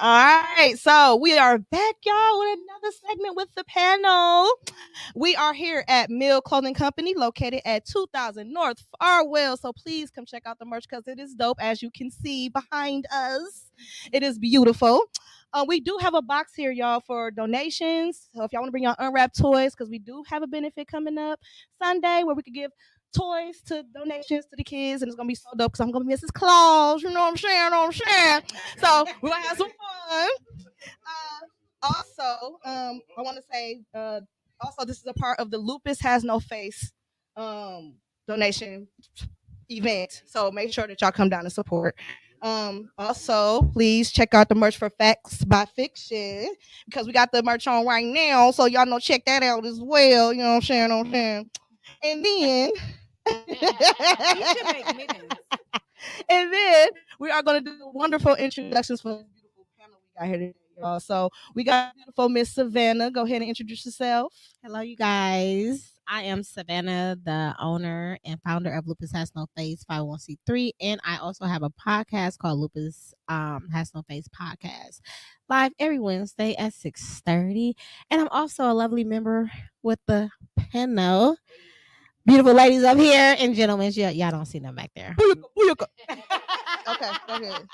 All right, so we are back, y'all, with another segment with the panel. We are here at Mill Clothing Company, located at 2000 North Farwell. So please come check out the merch because it is dope, as you can see behind us. It is beautiful. We do have a box here, y'all, for donations. So if y'all want to bring your unwrapped toys, because we do have a benefit coming up Sunday where we could give toys to donations to the kids, and it's gonna be so dope because I'm gonna be Mrs. Claus. You know what I'm saying? So we're gonna have some fun. Also, I want to say, also this is a part of the Lupus Has No Face donation event. So make sure that y'all come down and support. Also, please check out the merch for Facts by Fiction because we got the merch on right now. So y'all know, check that out as well. You know what I'm saying? And then and then we are going to do wonderful introductions for this beautiful panel we got here today, y'all. So we got beautiful Miss Savannah. Go ahead and introduce yourself. Hello, you guys. I am Savannah, the owner and founder of Lupus Has No Face 501c3, and I also have a podcast called Lupus Has No Face Podcast, live every Wednesday at 6:30. And I'm also a lovely member with the panel. Beautiful ladies up here and gentlemen. Y'all don't see them back there. Okay, go ahead.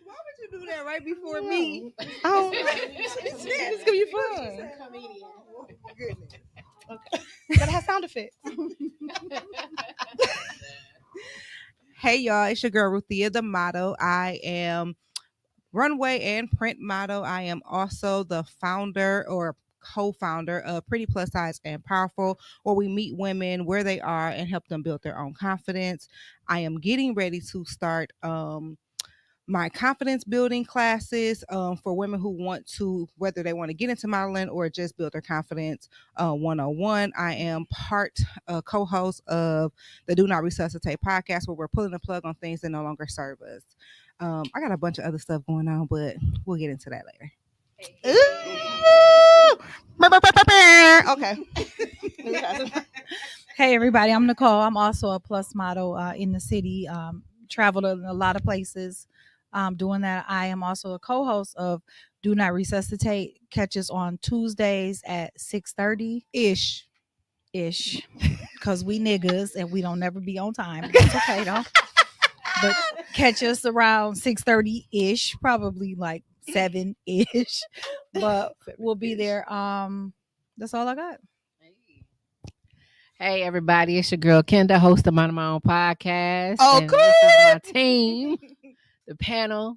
Why would you do that right before me? Oh, it's gonna be fun. Goodness. Okay, gotta have sound effects. Hey y'all, it's your girl Ruthia the model. I am runway and print model. I am also the founder or co-founder of Pretty Plus Size and Powerful, where we meet women where they are and help them build their own confidence. I am getting ready to start my confidence building classes for women who want to, whether they want to get into modeling or just build their confidence 101. I am part co-host of the Do Not Resuscitate Podcast, where we're pulling the plug on things that no longer serve us. I got a bunch of other stuff going on, but we'll get into that later. Okay. Hey everybody, I'm Nicole. I'm also a plus model in the city. Traveled in a lot of places doing that. I am also a co-host of Do Not Resuscitate. Catches on Tuesdays at 6:30 ish, because we niggas and we don't never be on time. That's okay though. But catch us around 6:30 ish, probably like 7 ish. But we'll be there. That's all I got. Hey everybody, it's your girl Kenda, host of my own podcast. Oh, and cool. This is my team, the Panel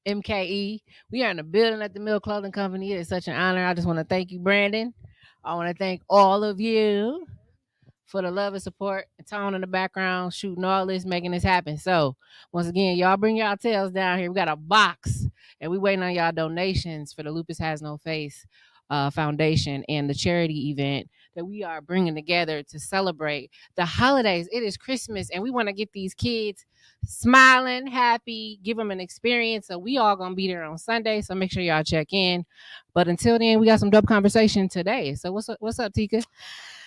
MKE. We are in the building at the Mill Clothing Company. It is such an honor. I just want to thank you, Brandon. I want to thank all of you for the love and support and Tone in the background, shooting all this, making this happen. So once again, y'all bring y'all tails down here. We got a box and we waiting on y'all donations for the Lupus Has No Face Foundation and the charity event that we are bringing together to celebrate the holidays. It is Christmas and we want to get these kids smiling, happy, give them an experience. So we all gonna be there on Sunday. So make sure y'all check in. But until then, we got some dope conversation today. So what's up, Tika?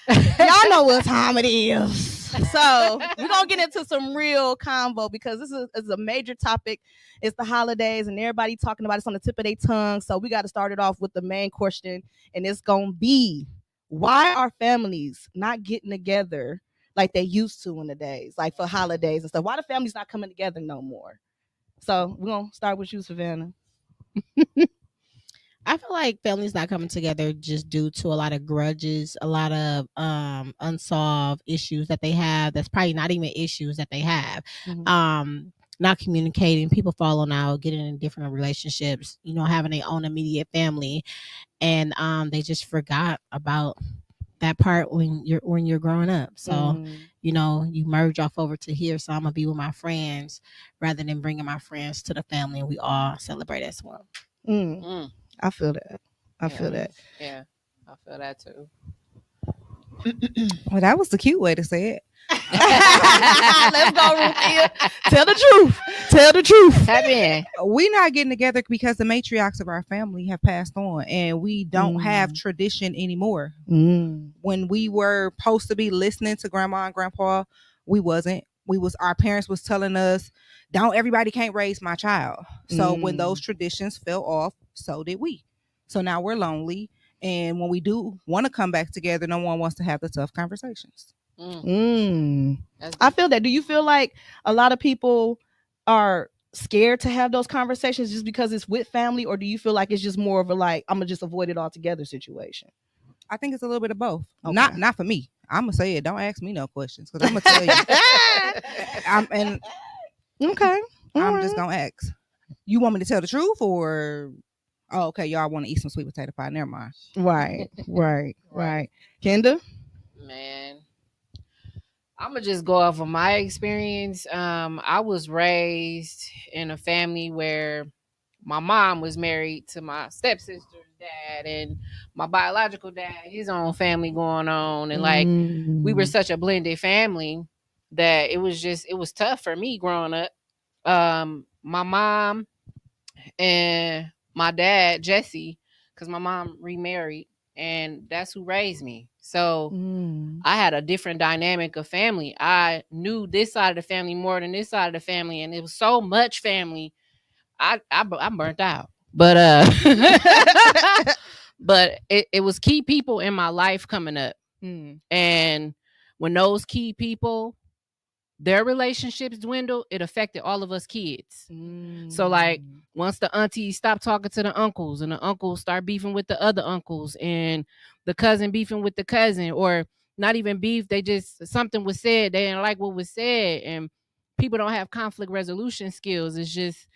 Y'all know what time it is. So we're gonna get into some real convo because this is a major topic. It's the holidays and everybody talking about it's on the tip of their tongue. So we got to start it off with the main question, and it's gonna be, why are families not getting together like they used to in the days, like for holidays and stuff? Why the families not coming together no more? So we're gonna start with you, Savannah. I feel like families not coming together just due to a lot of grudges, a lot of unsolved issues that they have. That's probably not even issues that they have. Mhm. Not communicating, people falling out, getting in different relationships, having their own immediate family, and they just forgot about that part when you're growing up. So you merge off over to here. So I'm gonna be with my friends rather than bringing my friends to the family, and we all celebrate as well. I feel that. I feel that. Yeah, I feel that too. Well, that was the cute way to say it. Let's go, Ruthia. Tell the truth. Tell the truth. Tap in. We not getting together because the matriarchs of our family have passed on, and we don't have tradition anymore. When we were supposed to be listening to grandma and grandpa, we wasn't. Our parents was telling us, don't everybody can't raise my child. So when those traditions fell off, so did we. So now we're lonely, and when we do want to come back together, no one wants to have the tough conversations. I feel that. Do you feel like a lot of people are scared to have those conversations just because it's with family, or do you feel like it's just more of a like, I'm gonna just avoid it altogether situation? I think it's a little bit of both. Okay. Not for me. I'm gonna say it. Don't ask me no questions because I'm gonna tell you. I'm just gonna ask. You want me to tell the truth, or okay, y'all want to eat some sweet potato pie? Never mind. Right. Kenda? Man, I'm gonna just go off of my experience. I was raised in a family where my mom was married to my stepsister's dad, and my biological dad, his own family going on, and like we were such a blended family that it was tough for me growing up. My mom and my dad, Jesse, because my mom remarried, and that's who raised me. So I had a different dynamic of family. I knew this side of the family more than this side of the family, and it was so much family. I'm burnt out, but but it was key people in my life coming up, and when those key people, their relationships dwindled, it affected all of us kids. So like once the aunties stopped talking to the uncles, and the uncles start beefing with the other uncles, and the cousin beefing with the cousin, or not even beef, they just, something was said, they didn't like what was said, and people don't have conflict resolution skills. It's just,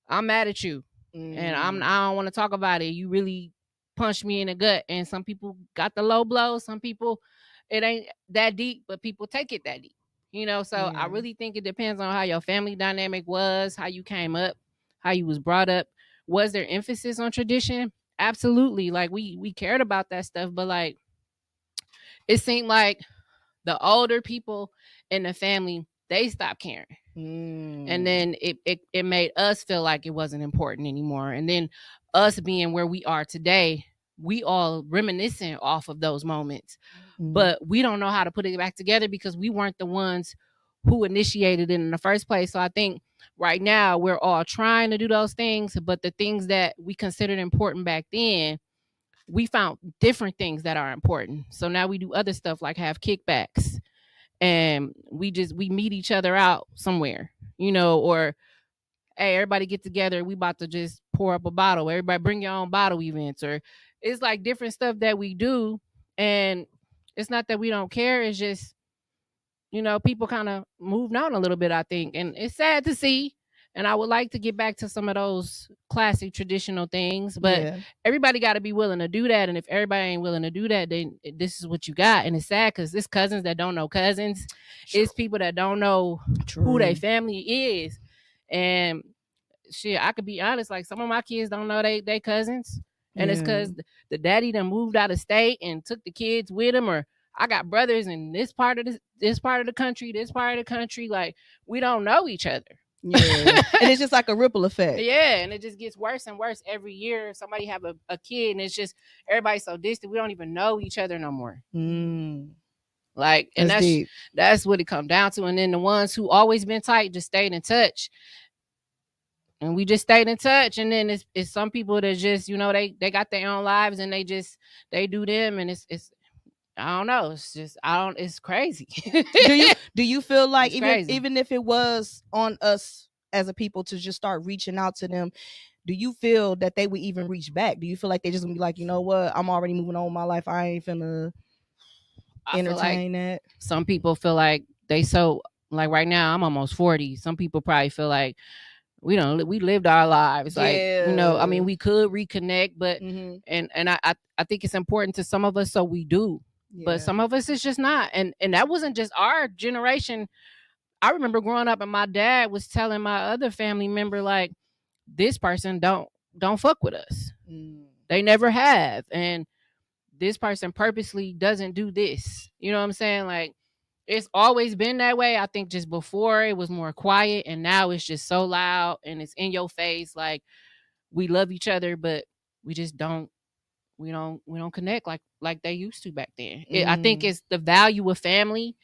I'm mad at you, and I don't want to talk about it. You really punched me in the gut. And some people got the low blow. Some people, it ain't that deep, but people take it that deep. So I really think it depends on how your family dynamic was, how you came up, how you was brought up. Was there emphasis on tradition? Absolutely. Like we cared about that stuff, but like it seemed like the older people in the family, they stopped caring. And then it made us feel like it wasn't important anymore. And then us being where we are today, we all reminiscing off of those moments, but we don't know how to put it back together because we weren't the ones who initiated it in the first place. So I think right now we're all trying to do those things, but the things that we considered important back then, we found different things that are important. So now we do other stuff like have kickbacks, and we meet each other out somewhere, or hey, everybody get together, we about to just pour up a bottle, everybody bring your own bottle events, or it's like different stuff that we do. And it's not that we don't care, it's just, people kind of moved on a little bit, I think, and it's sad to see. And I would like to get back to some of those classic traditional things, but everybody got to be willing to do that. And if everybody ain't willing to do that, then this is what you got. And it's sad because it's cousins that don't know cousins. It's people that don't know who their family is. And shit, I could be honest, like some of my kids don't know they cousins. And it's because the daddy done moved out of state and took the kids with him, or I got brothers in this part of the country. Like we don't know each other. And it's just like a ripple effect. And it just gets worse and worse every year. Somebody have a kid, and it's just everybody's so distant. We don't even know each other no more. Like, and that's what it comes down to. And then the ones who always been tight just stayed in touch. And we just stayed in touch. And then it's some people that just, they got their own lives, and they do them, and it's I don't know. It's just, it's crazy. Do you feel like even if it was on us as a people to just start reaching out to them, do you feel that they would even reach back? Do you feel like they just gonna be like, you know what, I'm already moving on with my life, I ain't finna entertain that? Some people feel like like right now I'm almost 40. Some people probably feel like we lived our lives. Like, I mean, we could reconnect, but and I think it's important to some of us, so we do. But some of us it's just not. And that wasn't just our generation. I remember growing up and my dad was telling my other family member, like, this person don't fuck with us. They never have. And this person purposely doesn't do this. You know what I'm saying? Like, it's always been that way. I think just before it was more quiet, and now it's just so loud and it's in your face. Like, we love each other, but we just don't connect like they used to back then. I think it's the value of family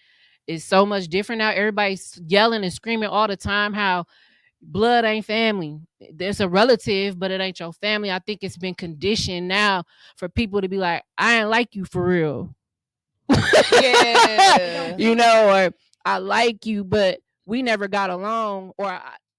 is so much different now. Everybody's yelling and screaming all the time how blood ain't family. There's a relative, but it ain't your family. I think it's been conditioned now for people to be like, I ain't like you for real. Yeah. Or I like you, but we never got along, or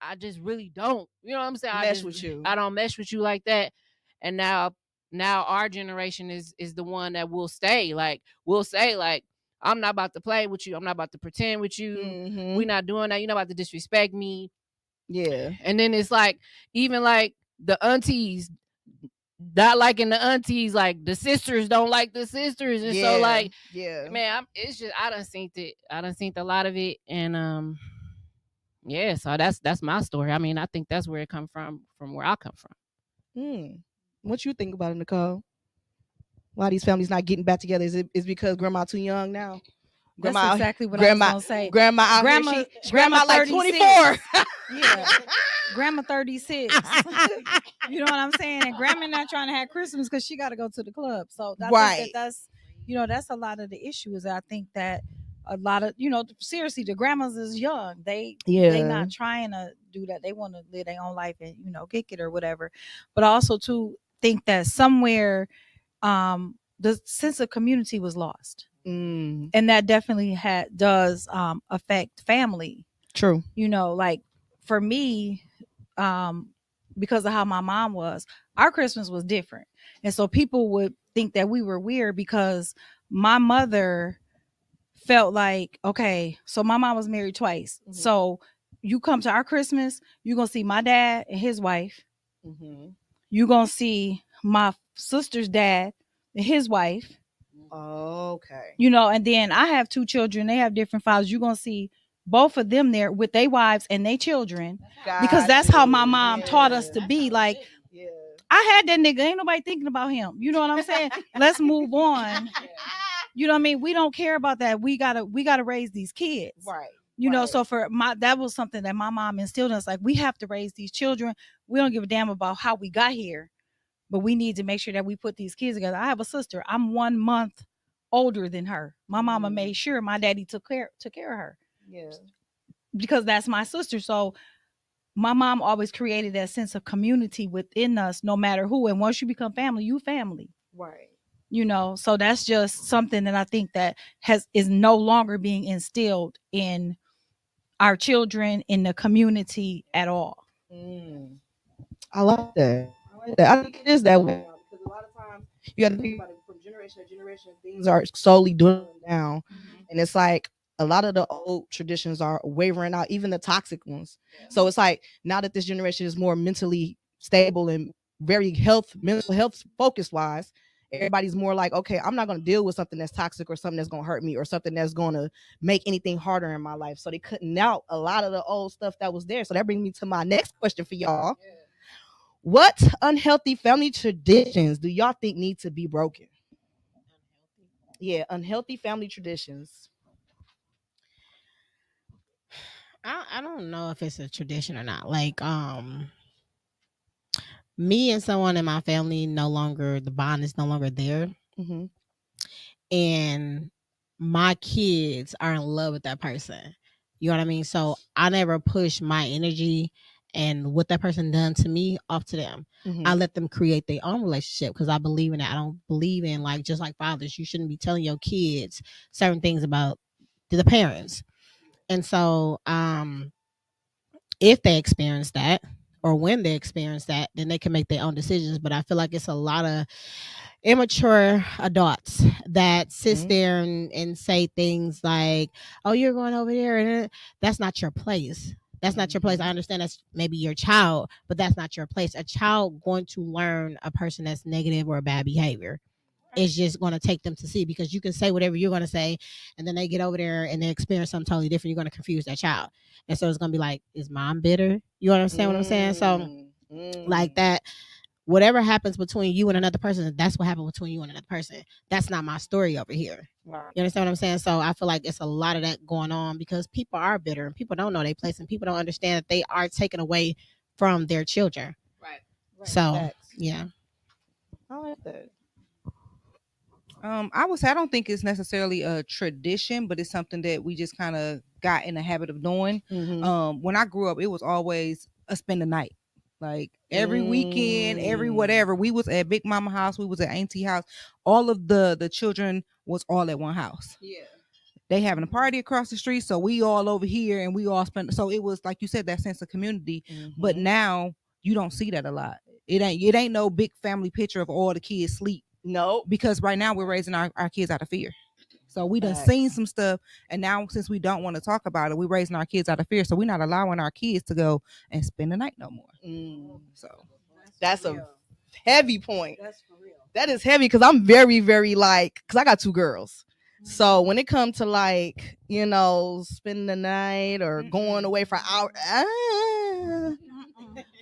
I just really don't. You know what I'm saying? Mesh with you. I don't mesh with you like that. And now our generation is the one that will stay. Like, we'll say, like, I'm not about to play with you. I'm not about to pretend with you. We're not doing that. You're not about to disrespect me. Yeah. And then it's like, even like the aunties not liking the aunties, like the sisters don't like the sisters. And so, like, man, it's just, I done seen a lot of it. And yeah, so that's my story. I mean, I think that's where it come from where I come from. What you think about it, Nicole? Why these families not getting back together? Is because grandma too young now? Grandma, that's exactly what I was gonna say. Grandma out here, grandma like 24. Yeah, grandma 36. You know what I'm saying? And grandma not trying to have Christmas because she got to go to the club. So I think that's that's a lot of the issue. Is I think that a lot of seriously, the grandmas is young. They not trying to do that. They want to live their own life and kick it or whatever. But I also too think that somewhere the sense of community was lost. And that definitely does affect family. True. Like for me, because of how my mom was, our Christmas was different. And so people would think that we were weird because my mother felt like, okay, so my mom was married twice. So you come to our Christmas, you're going to see my dad and his wife. You're going to see my sister's dad and his wife. Okay. And then I have 2 children. They have different fathers. You're going to see both of them there with their wives and their children. Because that's how my mom taught us to be. Like, I had that nigga. Ain't nobody thinking about him. You know what I'm saying? Let's move on. You know what I mean? We don't care about that. We gotta raise these kids. Right. So that was something that my mom instilled in us. Like, we have to raise these children. We don't give a damn about how we got here. But we need to make sure that we put these kids together. I have a sister. I'm 1 month older than her. My mama made sure my daddy took care of her. Yeah. Because that's my sister. So my mom always created that sense of community within us, no matter who. And once you become family, you family. Right. So that's just something that I think that is no longer being instilled in our children, in the community at all. I like that. I think it is that way because a lot of times you got to think about it from generation to generation. Things are slowly dwindling down, and it's like a lot of the old traditions are wavering out, even the toxic ones. So it's like now that this generation is more mentally stable and very mental health focused wise, everybody's more like, okay, I'm not going to deal with something that's toxic or something that's going to hurt me or something that's going to make anything harder in my life. So they cutting out a lot of the old stuff that was there. So that brings me to my next question for y'all. What unhealthy family traditions do y'all think need to be broken? Yeah, unhealthy family traditions. I don't know if it's a tradition or not. Like, me and someone in my family the bond is no longer there. And my kids are in love with that person. You know what I mean? So I never push my energy and what that person done to me off to them. I let them create their own relationship because I believe in it. I don't believe in, like, just like fathers, you shouldn't be telling your kids certain things about the parents. And so if they experience that or when they experience that, then they can make their own decisions. But I feel like it's a lot of immature adults that sits there and say things like, oh, you're going over there, and that's not your place. That's not your place. I understand that's maybe your child, but that's not your place. A child going to learn a person that's negative or bad behavior. It's just going to take them to see, because you can say whatever you're going to say, and then they get over there and they experience something totally different. You're going to confuse that child. And so it's going to be like, is mom bitter? You understand what I'm saying? So like that, whatever happens between you and another person, that's what happened between you and another person. That's not my story over here. Right. You understand what I'm saying? So I feel like it's a lot of that going on because people are bitter and people don't know their place and people don't understand that they are taken away from their children. Right. So Facts. yeah. I like that. I would say I don't think it's necessarily a tradition, but it's something that we just kind of got in the habit of doing. When I grew up, it was always a spend the night. Like every weekend, every whatever. We was at Big Mama house, we was at Auntie house. All of the children was all at one house. Yeah. They having a party across the street, so we all over here and we all spent. So it was like you said, that sense of community. But now you don't see that a lot. It ain't no big family picture of all the kids sleep. No, Because right now we're raising our kids out of fear. So we done Facts. seen some stuff, and now since we don't want to talk about it, we're raising our kids out of fear. So we're not allowing our kids to go and spend the night no more. So that's a heavy point. That's for real. That is heavy because I'm very, very because I got 2 girls. So when it comes to like, spending the night or going away for hours,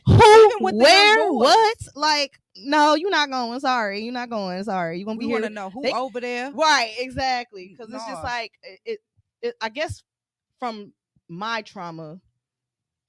who, with the where, young boys. what? Like, no, you're not going. Sorry, you're not going. Sorry, you're gonna be we here. want to know who They- over there. Right, exactly. Because it's just Nah. like it. I guess from my trauma,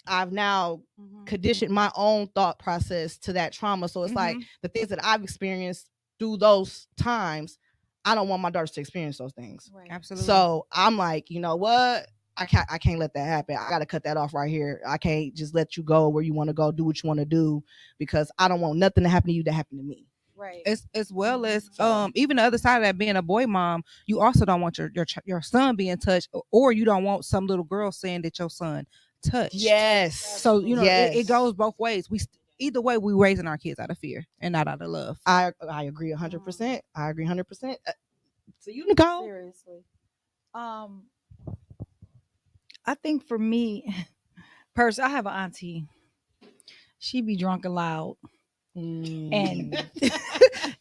I've now conditioned my own thought process to that trauma. So it's like the things that I've experienced through those times, I don't want my daughters to experience those things. Right. Absolutely. So I'm like, you know what? I can't let that happen. I gotta cut that off right here. I can't just let you go where you want to go, do what you want to do, because I don't want nothing to happen to you that happened to me. Right. as well as even the other side of that, being a boy mom, you also don't want your son being touched, or you don't want some little girl saying that your son touched. Yes. So Yes. it goes both ways. Either way, we raising our kids out of fear and not out of love. I agree 100%. I agree 100%. So you, Nicole? Seriously. I think for me, personally, I have an auntie. She be drunk and loud and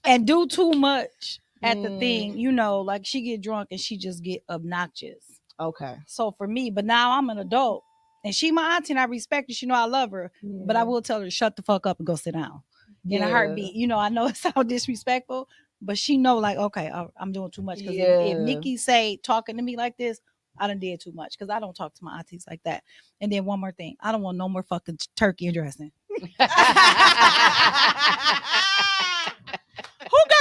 and do too much at the thing. Like she get drunk and she just get obnoxious. Okay. So for me, but now I'm an adult and she my auntie and I respect her. She know I love her, but I will tell her to shut the fuck up and go sit down. In a heartbeat. I know it sounds disrespectful, but she know like, okay, I'm doing too much. Because if Nikki say talking to me like this, I done did too much because I don't talk to my aunties like that. And then one more thing, I don't want no more fucking turkey and dressing. Who got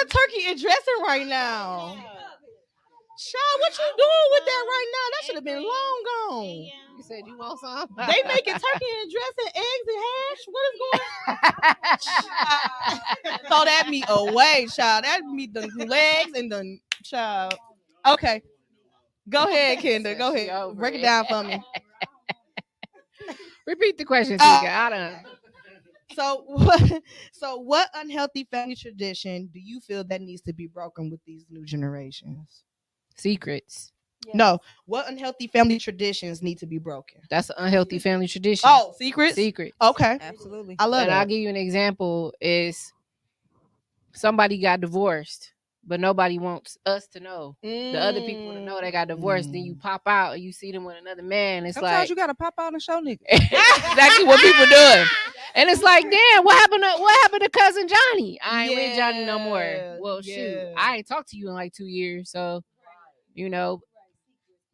turkey and dressing right now? Child, what you doing with that right now? That should have been long gone. You said you want some? They making turkey and dressing, eggs and hash. What is going on? Throw that meat away, child. That meat the legs and the child. Okay. Go ahead, Kenda. Go ahead. Break it down for me. Repeat the question, Tika. I done. So what unhealthy family tradition do you feel that needs to be broken with these new generations? Secrets. No. What unhealthy family traditions need to be broken? That's an unhealthy family tradition. Oh, secrets? Secret. Okay. Absolutely. I love And that. I'll give you an example is somebody got divorced, but nobody wants us to know. The other people to know they got divorced. Then you pop out and you see them with another man. It's Sometimes like you gotta pop out and show niggas. exactly what people doing. And it's like, damn, what happened to cousin Johnny? I ain't with Johnny no more. Well, shoot, I ain't talked to you in like 2 years. So,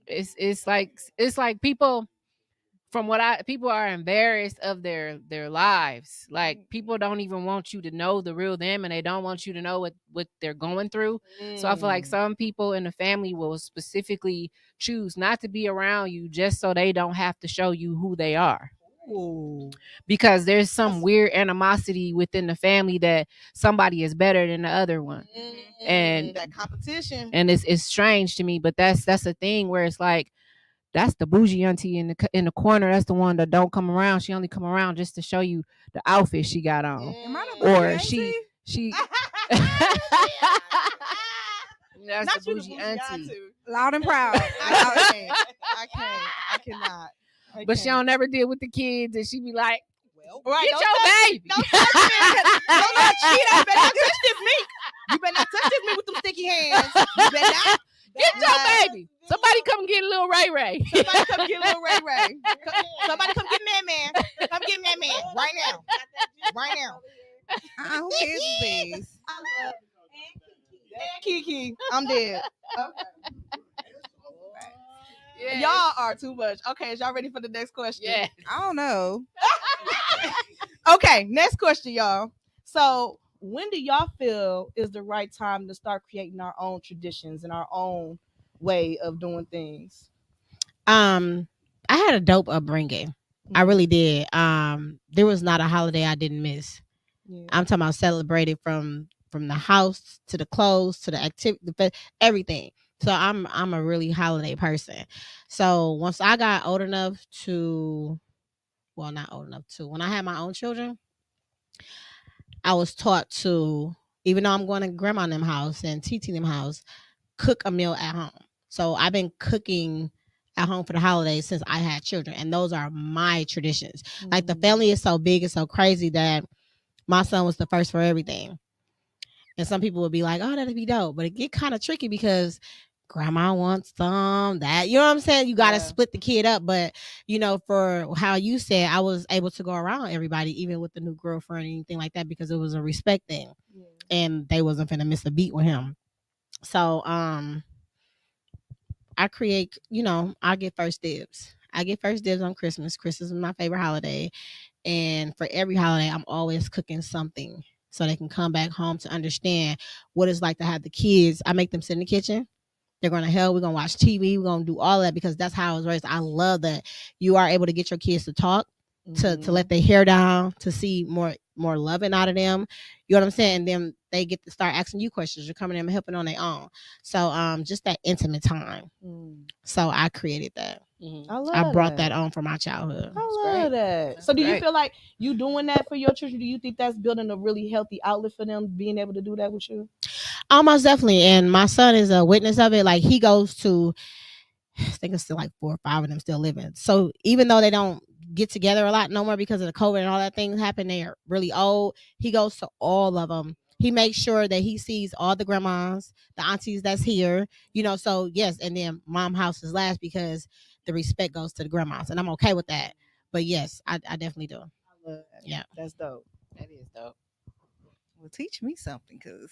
it's like people people are embarrassed of their lives. Like people don't even want you to know the real them, and they don't want you to know what they're going through. So I feel like some people in the family will specifically choose not to be around you just so they don't have to show you who they are. Ooh. Because there's some weird animosity within the family that somebody is better than the other one. And that competition. And it's strange to me, but that's a thing where it's like, that's the bougie auntie in the corner. That's the one that don't come around. She only come around just to show you the outfit she got on. Am I the bougie Or auntie? she that's Not the you, bougie auntie. Loud and proud. I cannot. But she don't never deal with the kids, and she be like, Right, get your baby. Don't touch me. Don't touch me. You better not touch this meat. You better not touch this meat with them sticky hands. You better not. Get your baby. Somebody come get a little Ray Ray. Somebody come get little Ray Ray. Somebody come get Man. Come get Man right now. Right now. Who is this? And Kiki, I'm dead. Okay. Yes. Y'all are too much. Okay, is y'all ready for the next question? Yeah. I don't know. Okay, next question, y'all. So, when do y'all feel is the right time to start creating our own traditions and our own way of doing things? I had a dope upbringing. I really did. There was not a holiday I didn't miss. Yeah. I'm talking about celebrated from the house to the clothes to the activity, everything. So I'm a really holiday person. So once I got old enough to, well, not old enough to, when I had my own children, I was taught to, even though I'm going to grandma and them house and TT them house, cook a meal at home. So I've been cooking at home for the holidays since I had children, and those are my traditions. Like the family is so big and so crazy that my son was the first for everything. And some people would be like, "Oh, that'd be dope," but it get kind of tricky because grandma wants some, that, you know what I'm saying? You got to split the kid up. But, you know, for how you said, I was able to go around everybody, even with the new girlfriend or anything like that, because it was a respect thing. Yeah. And they wasn't finna miss a beat with him. So, I create, you know, I get first dibs. I get first dibs on Christmas. Christmas is my favorite holiday. And for every holiday, I'm always cooking something so they can come back home to understand what it's like to have the kids. I make them sit in the kitchen. They're going to hell. We're going to watch TV. We're going to do all that because that's how I was raised. I love that you are able to get your kids to talk, to let their hair down, to see more loving out of them. You know what I'm saying? And then they get to start asking you questions. You're coming in and helping on their own. So just that intimate time. So I created that. I brought that on from my childhood. I love that. So do you feel like you doing that for your children? Do you think that's building a really healthy outlet for them, being able to do that with you? Almost definitely. And my son is a witness of it. Like he goes to, I think it's still like 4 or 5 of them still living. So even though they don't get together a lot no more because of the COVID and all that things happen, they're really old. He goes to all of them. He makes sure that he sees all the grandmas, the aunties that's here, you know. So yes, and then mom house is last because the respect goes to the grandmas, and I'm okay with that. But yes, I definitely do. I love that. Yeah, that's dope. That is dope. Well, teach me something, cause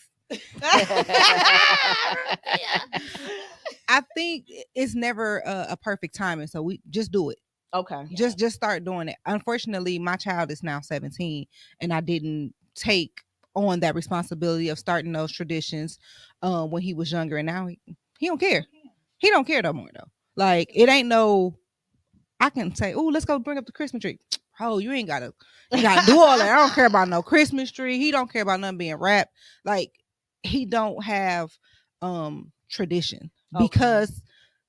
I think it's never a perfect timing. So we just do it. Okay. Just start doing it. Unfortunately, my child is now 17, and I didn't take on that responsibility of starting those traditions when he was younger, and now he don't care. He don't care no more though. Like it ain't no. I can say, "Oh, let's go bring up the Christmas tree." Oh, you ain't gotta do all that. I don't care about no Christmas tree. He don't care about nothing being wrapped. Like he don't have tradition because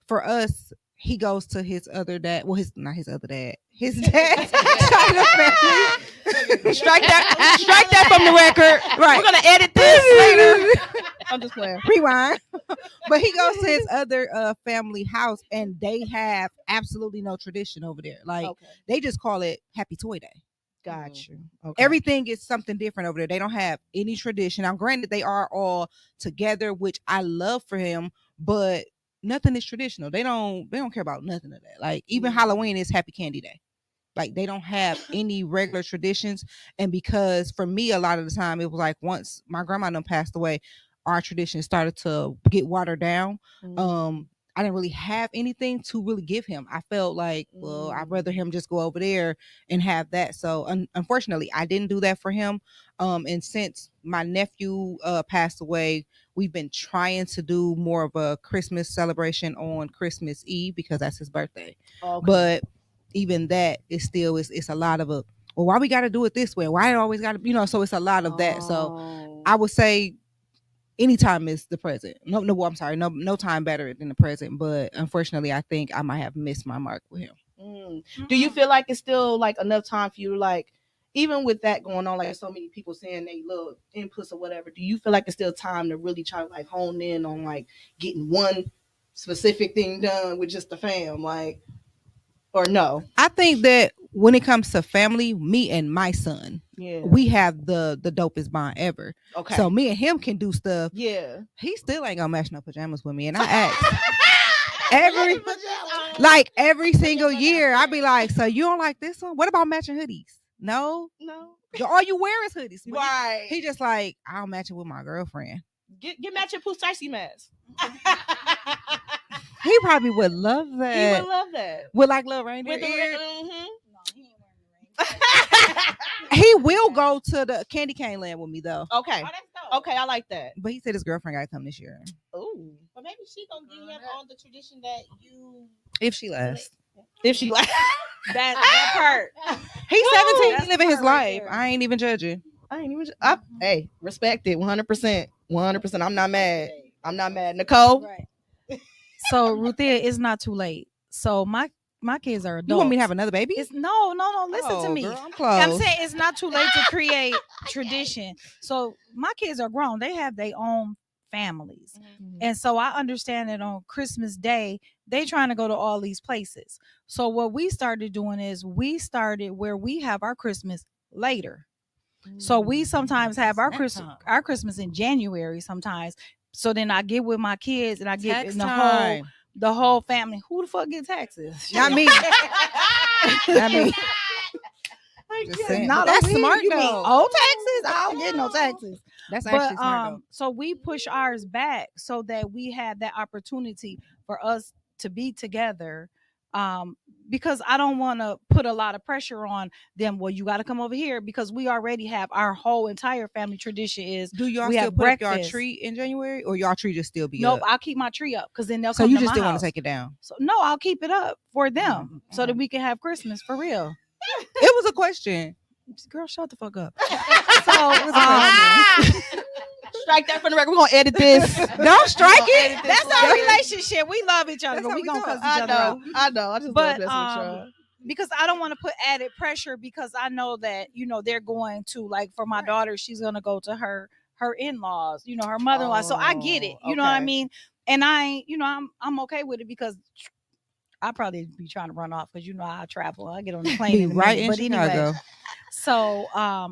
for us, he goes to his other dad. Well, not his other dad. His dad's side of family. Strike that from the record. Right. We're gonna edit this later. I'm just playing. Rewind. But he goes to his other family house, and they have absolutely no tradition over there. Like they just call it Happy Toy Day. Got you. Okay. Everything is something different over there. They don't have any tradition. Now, granted, they are all together, which I love for him, but nothing is traditional. They don't care about nothing of that. Like even Halloween is Happy Candy Day. Like they don't have any regular traditions. And because for me, a lot of the time it was like once my grandma done passed away, our tradition started to get watered down. I didn't really have anything to really give him. I felt like, well, I'd rather him just go over there and have that. So unfortunately, I didn't do that for him. And since my nephew passed away, we've been trying to do more of a Christmas celebration on Christmas Eve because that's his birthday. Okay. But even that is still, it's a lot of well, why we got to do it this way? Why it always got to, so it's a lot of that. So I would say anytime is the present. No, I'm sorry. No time better than the present. But unfortunately, I think I might have missed my mark with him. Do you feel like it's still like enough time for you to like, even with that going on, like so many people saying they little inputs or whatever, do you feel like it's still time to really try to like hone in on like getting one specific thing done with just the fam, like, or no? I think that when it comes to family, me and my son, we have the dopest bond ever. Okay. So me and him can do stuff. Yeah. He still ain't gonna match no pajamas with me. And I ask every single year, I be like, so you don't like this one? What about matching hoodies? No, No. all you wear is hoodies. But Right. He just like, I'll match it with my girlfriend. Get matching Pooh Spicy mask. He probably would love He that. would love that. With like little reindeer With the ears. mhm. He will go to the candy cane land with me though. Okay. Oh, that's dope. Okay, I like that. But he said his girlfriend got to come this year. Ooh. But maybe she gonna give him on the tradition that you If she lasts. If she like that part. He's 17. That's He's living the his part right life. there. I ain't even judging. I ain't even hey, respect it 100%. 100%. I'm not mad. I'm not mad. Nicole? Right. So Ruthia, it's not too late. So my kids are adults. You want me to have another baby? It's no. Listen to Oh, me. girl, I'm close. I'm saying it's not too late to create tradition. So my kids are grown. They have their own families. And so I understand that on Christmas Day, they trying to go to all these places. So what we started doing is we started where we have our Christmas later. So we sometimes have our Christmas in January sometimes. So then I get with my kids and I get Tax in time. the whole family. Who the fuck get taxes? Not me. Not me. Just saying. Not But that's over here. smart You mean though. old taxes? I don't get no taxes. That's actually But smart though. so we push ours back so that we have that opportunity for us to be together. Because I don't want to put a lot of pressure on them. Well, you got to come over here because we already have our whole entire family tradition is. Do y'all we still have put up y'all breakfast. tree in January, or y'all tree just still be Nope, up? I'll keep my tree up because then they'll So come you to just my still want house. to take it down? So no, I'll keep it up for them so that Mhm. we can have Christmas for real. It was a question. Girl, shut the fuck up. Strike that from the record. We're gonna edit this. Don't strike it. That's our relationship. We love each other, That's but how we we gonna talk. cuss each I other out. know. I know. I just But love messing with y'all. because I don't want to put added pressure because I know that they're going to like for my daughter, she's gonna go to her in-laws, her mother-in-law. So I get it. You know what I okay. mean? And I, I'm okay with it because I probably be trying to run off because I travel. I get on the plane Be in a right minute. in But Chicago. anyway,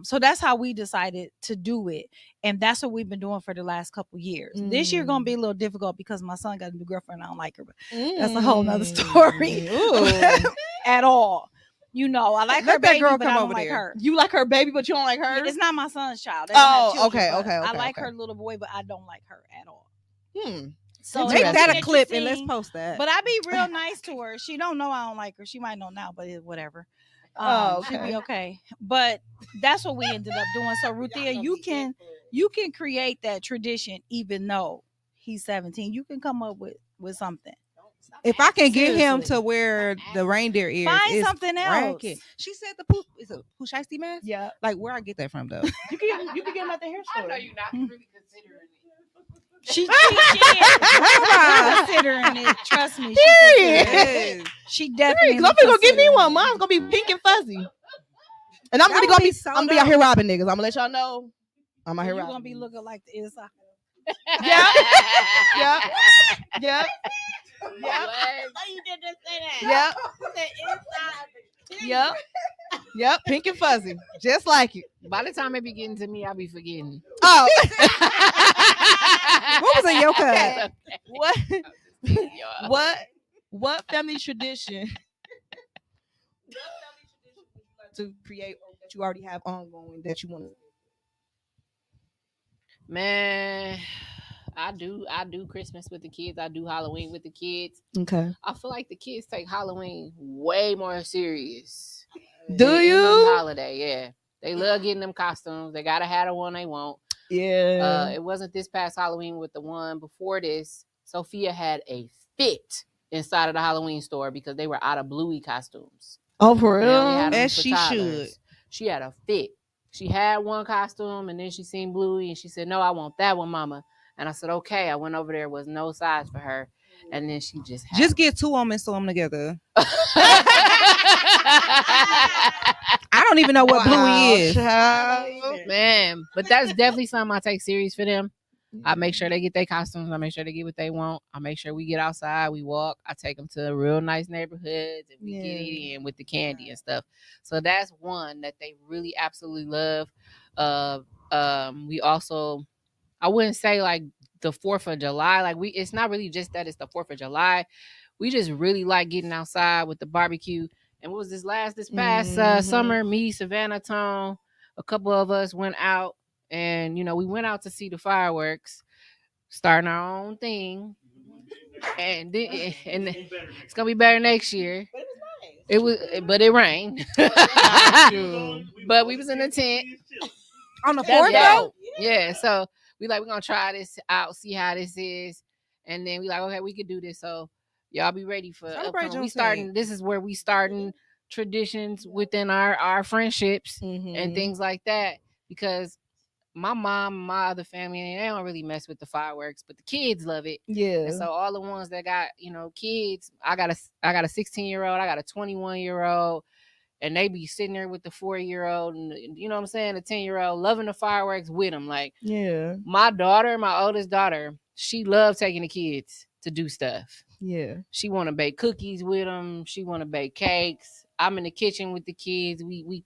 so that's how we decided to do it, and that's what we've been doing for the last couple years. This year gonna be a little difficult because my son got a new girlfriend. I don't like her, but that's a whole nother story. At all. I like Let her that baby, girl but come I don't over like there. her. You like her baby, but you don't like her? It's not my son's child. They don't have Oh, children, okay, but okay, I okay, like okay. her little boy, but I don't like her at all. So Make Interesting. that a you clip and let's seen- post that. But I be real nice to her. She don't know I don't like her. She might know now, but whatever. Oh, She'll okay. be okay. But that's what we ended up doing. So Ruthia, you can create that tradition even though he's 17. You can come up with something. If I can get him Seriously. to wear the reindeer ears, Find it's something else. cracking. She said the poo is a Pooh Shiesty mask. Yeah. Like where I get that from though? You can get him at the hair store. I know you're not really considering it. She is considering it. Trust me. Period. She definitely. I'm gonna give me one. Mine's gonna be pink and fuzzy. And I'm That really would gonna be be so I'm gonna be out dope. here robbing niggas. I'm gonna let y'all know. I'm out here You're robbing. gonna be looking like the inside. Yeah. Yeah. Yeah. What? Why you did just say that? Yep. The inside. Yep. Yep. Pink and fuzzy. Just like it. By the time it be getting to me, I'll be forgetting. Oh. What was in your cup? What family tradition to create or that you already have ongoing that you want to? Man, I do Christmas with the kids. I do Halloween with the kids. Okay. I feel like the kids take Halloween way more serious. Do than any you? holiday, yeah. They love getting them costumes. They gotta have the one they want. Yeah. It wasn't this past Halloween with the one before this. Sophia had a fit inside of the Halloween store because they were out of Bluey costumes. Oh, for They only real? had them As for she toddlers. should. She had a fit. She had one costume and then she seen Bluey and she said, "No, I want that one, Mama." And I said, "Okay." I went over there. Was no size for her. And then she just had Just get two of them and sew them together. I don't even know what Bluey is. Man, but that's definitely something I take serious for them. I make sure they get their costumes. I make sure they get what they want. I make sure we get outside, we walk. I take them to real nice neighborhoods and we get it in with the candy and stuff. So that's one that they really absolutely love. We also, I wouldn't say like the 4th of July. Like it's not really just that it's the 4th of July. We just really like getting outside with the barbecue And what was this past summer? Me, Savannah, Tone, a couple of us went out, and we went out to see the fireworks, starting our own thing, and it's gonna be better next year. But it rained. But we was in the tent on the 4th though. Yeah, so we're gonna try this out, see how this is, and then we okay, we could do this. So y'all be ready for upcoming. This is where we starting traditions within our friendships and things like that, because my mom and my other family, they don't really mess with the fireworks, but the kids love it. Yeah. And so all the ones that got kids, I got a 16-year-old, I got a 21-year-old, and they be sitting there with the 4-year-old and you know what I'm saying, the 10-year-old, loving the fireworks with them. Like, yeah, my oldest daughter, she loves taking the kids to do stuff. Yeah, she want to bake cookies with them. She want to bake cakes. I'm in the kitchen with the kids. We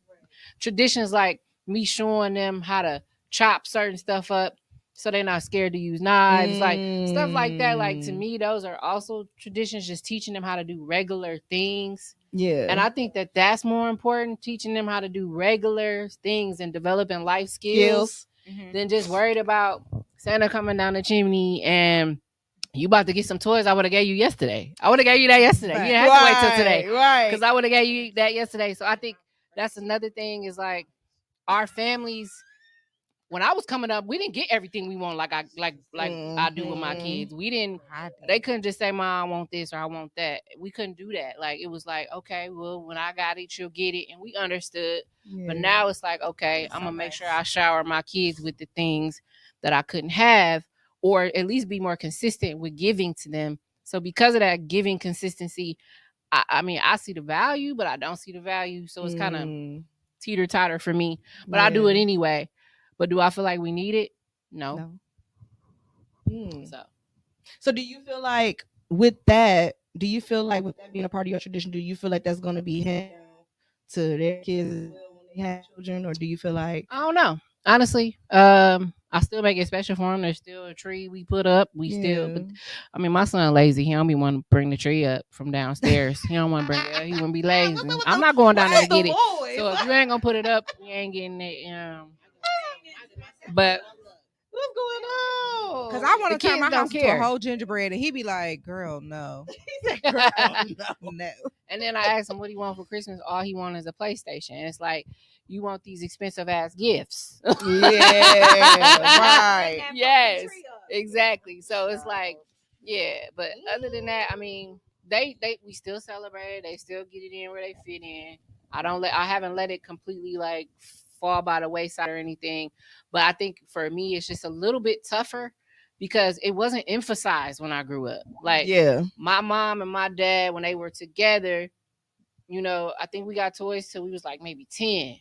traditions like me showing them how to chop certain stuff up so they're not scared to use knives, like stuff like that. Like, to me, those are also traditions, just teaching them how to do regular things. Yeah. And I think that that's more important, teaching them how to do regular things and developing life skills than just worried about Santa coming down the chimney and you about to get some toys I would have gave you yesterday. I would have gave you that yesterday. You didn't have to wait till today. Right. Because I would have gave you that yesterday. So I think that's another thing, is like, our families, when I was coming up, we didn't get everything we want like I do with my kids. We didn't. They couldn't just say, "Mom, I want this" or "I want that." We couldn't do that. Like, it was like, okay, well, when I got it, you'll get it, and we understood. Yeah. But now it's like, okay, I'm gonna make sure I shower my kids with the things that I couldn't have, or at least be more consistent with giving to them. So because of that giving consistency, I mean, I see the value, but I don't see the value. So it's kind of teeter-totter for me. But I do it anyway. But do I feel like we need it? No. So do you feel like with that being a part of your tradition, do you feel like that's going to be handed down to their kids as well when they have children? Or do you feel like... I don't know. Honestly, I still make it special for them. There's still a tree we put up. But, I mean, my son lazy. He don't be want to bring the tree up from downstairs. He don't want to bring it up. He want to be lazy. I'm not going down there to get it. So if you ain't going to put it up, you ain't getting it. But what's going on? Because I want to turn my house into a whole gingerbread, and he be like, "Girl, no." He said, "Girl, no." And then I asked him what he want for Christmas. All he wanted is a PlayStation. And it's like, you want these expensive ass gifts? Yeah, right. Yes, exactly. So it's like, yeah. But other than that, I mean, we still celebrate. They still get it in where they fit in. I haven't let it completely like fall by the wayside or anything. But I think for me, it's just a little bit tougher because it wasn't emphasized when I grew up. Like, my mom and my dad, when they were together, I think we got toys till we was like maybe 10.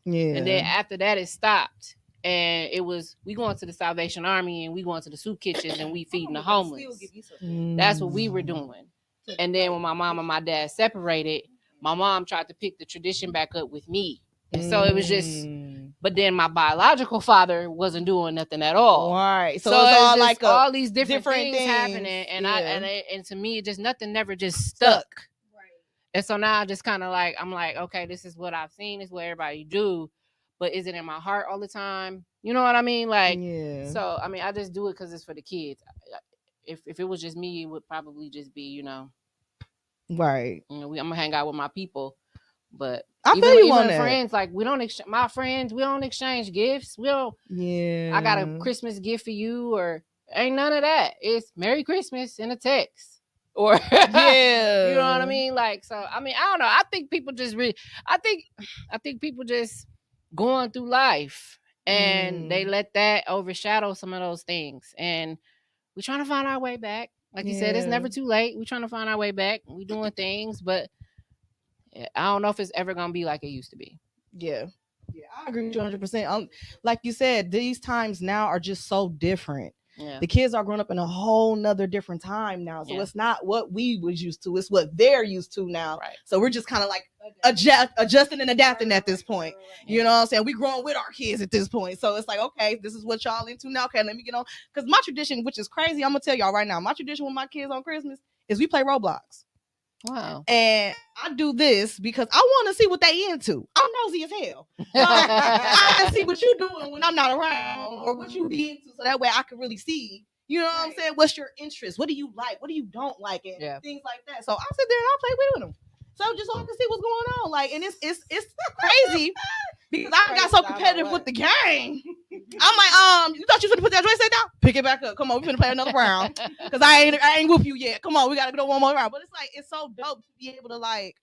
Yeah. And then after that, it stopped. And it was, we going to the Salvation Army and we going to the soup kitchens and we feeding the homeless. That's what we were doing. And then when my mom and my dad separated, my mom tried to pick the tradition back up with me. And so it was just, but then my biological father wasn't doing nothing at all. Right. So it's all like all these different things happening. And and to me, nothing never just stuck. Right. And so now I just kind of like, I'm like, okay, this is what I've seen. This is what everybody do. But is it in my heart all the time? You know what I mean? Like, so, I mean, I just do it because it's for the kids. If it was just me, it would probably just be, right. I'm going to hang out with my people. But I feel you on that. Friends, like, we don't exchange gifts. We don't. Yeah. I got a Christmas gift for you, or ain't none of that. It's Merry Christmas in a text, or you know what I mean. Like, so I mean, I don't know. I think people just I think people just going through life and they let that overshadow some of those things, and we're trying to find our way back. Like you said, it's never too late. We're trying to find our way back. We're doing things, but I don't know if it's ever going to be like it used to be. Yeah. Yeah, I agree with you 100%. Like you said, these times now are just so different. Yeah. The kids are growing up in a whole nother different time now. So it's not what we was used to. It's what they're used to now. Right. So we're just kind of like adjusting and adapting at this point. You know what I'm saying? We growing with our kids at this point. So it's like, okay, this is what y'all into now. Okay, let me get on. Because my tradition, which is crazy, I'm going to tell y'all right now, my tradition with my kids on Christmas is we play Roblox. Wow. And I do this because I want to see what they into. I'm nosy as hell. So I can see what you doing when I'm not around, or what you be into, so that way I can really see. You know what I'm saying? What's your interest? What do you like? What do you don't like? And things like that. So I sit there and I play with them. So just so I can see what's going on. Like, and it's crazy because I got so competitive with the game. I'm like, you thought you was gonna put that joystick down? Pick it back up. Come on, we finna play another round. Cause I ain't whoop you yet. Come on, we gotta go one more round. But it's like, it's so dope to be able to like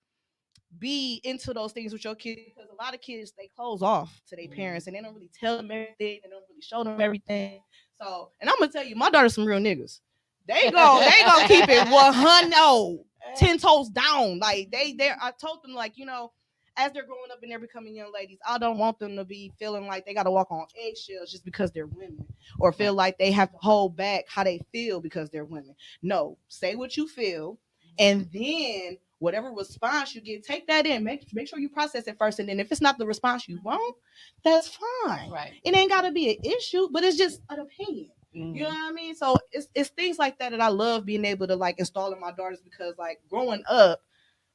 be into those things with your kids, because a lot of kids, they close off to their parents and they don't really tell them everything. They don't really show them everything. So, and I'm gonna tell you, my daughter's some real niggas. They gonna keep it 100, 10 toes down. Like I told them, like, you know, as they're growing up and they're becoming young ladies, I don't want them to be feeling like they got to walk on eggshells just because they're women, or feel like they have to hold back how they feel because they're women. No, say what you feel, and then whatever response you get, take that in. Make sure you process it first, and then if it's not the response you want, that's fine. Right. It ain't got to be an issue, but it's just an opinion. Mm-hmm. You know what I mean? So it's things like that I love being able to like install in my daughters, because like growing up,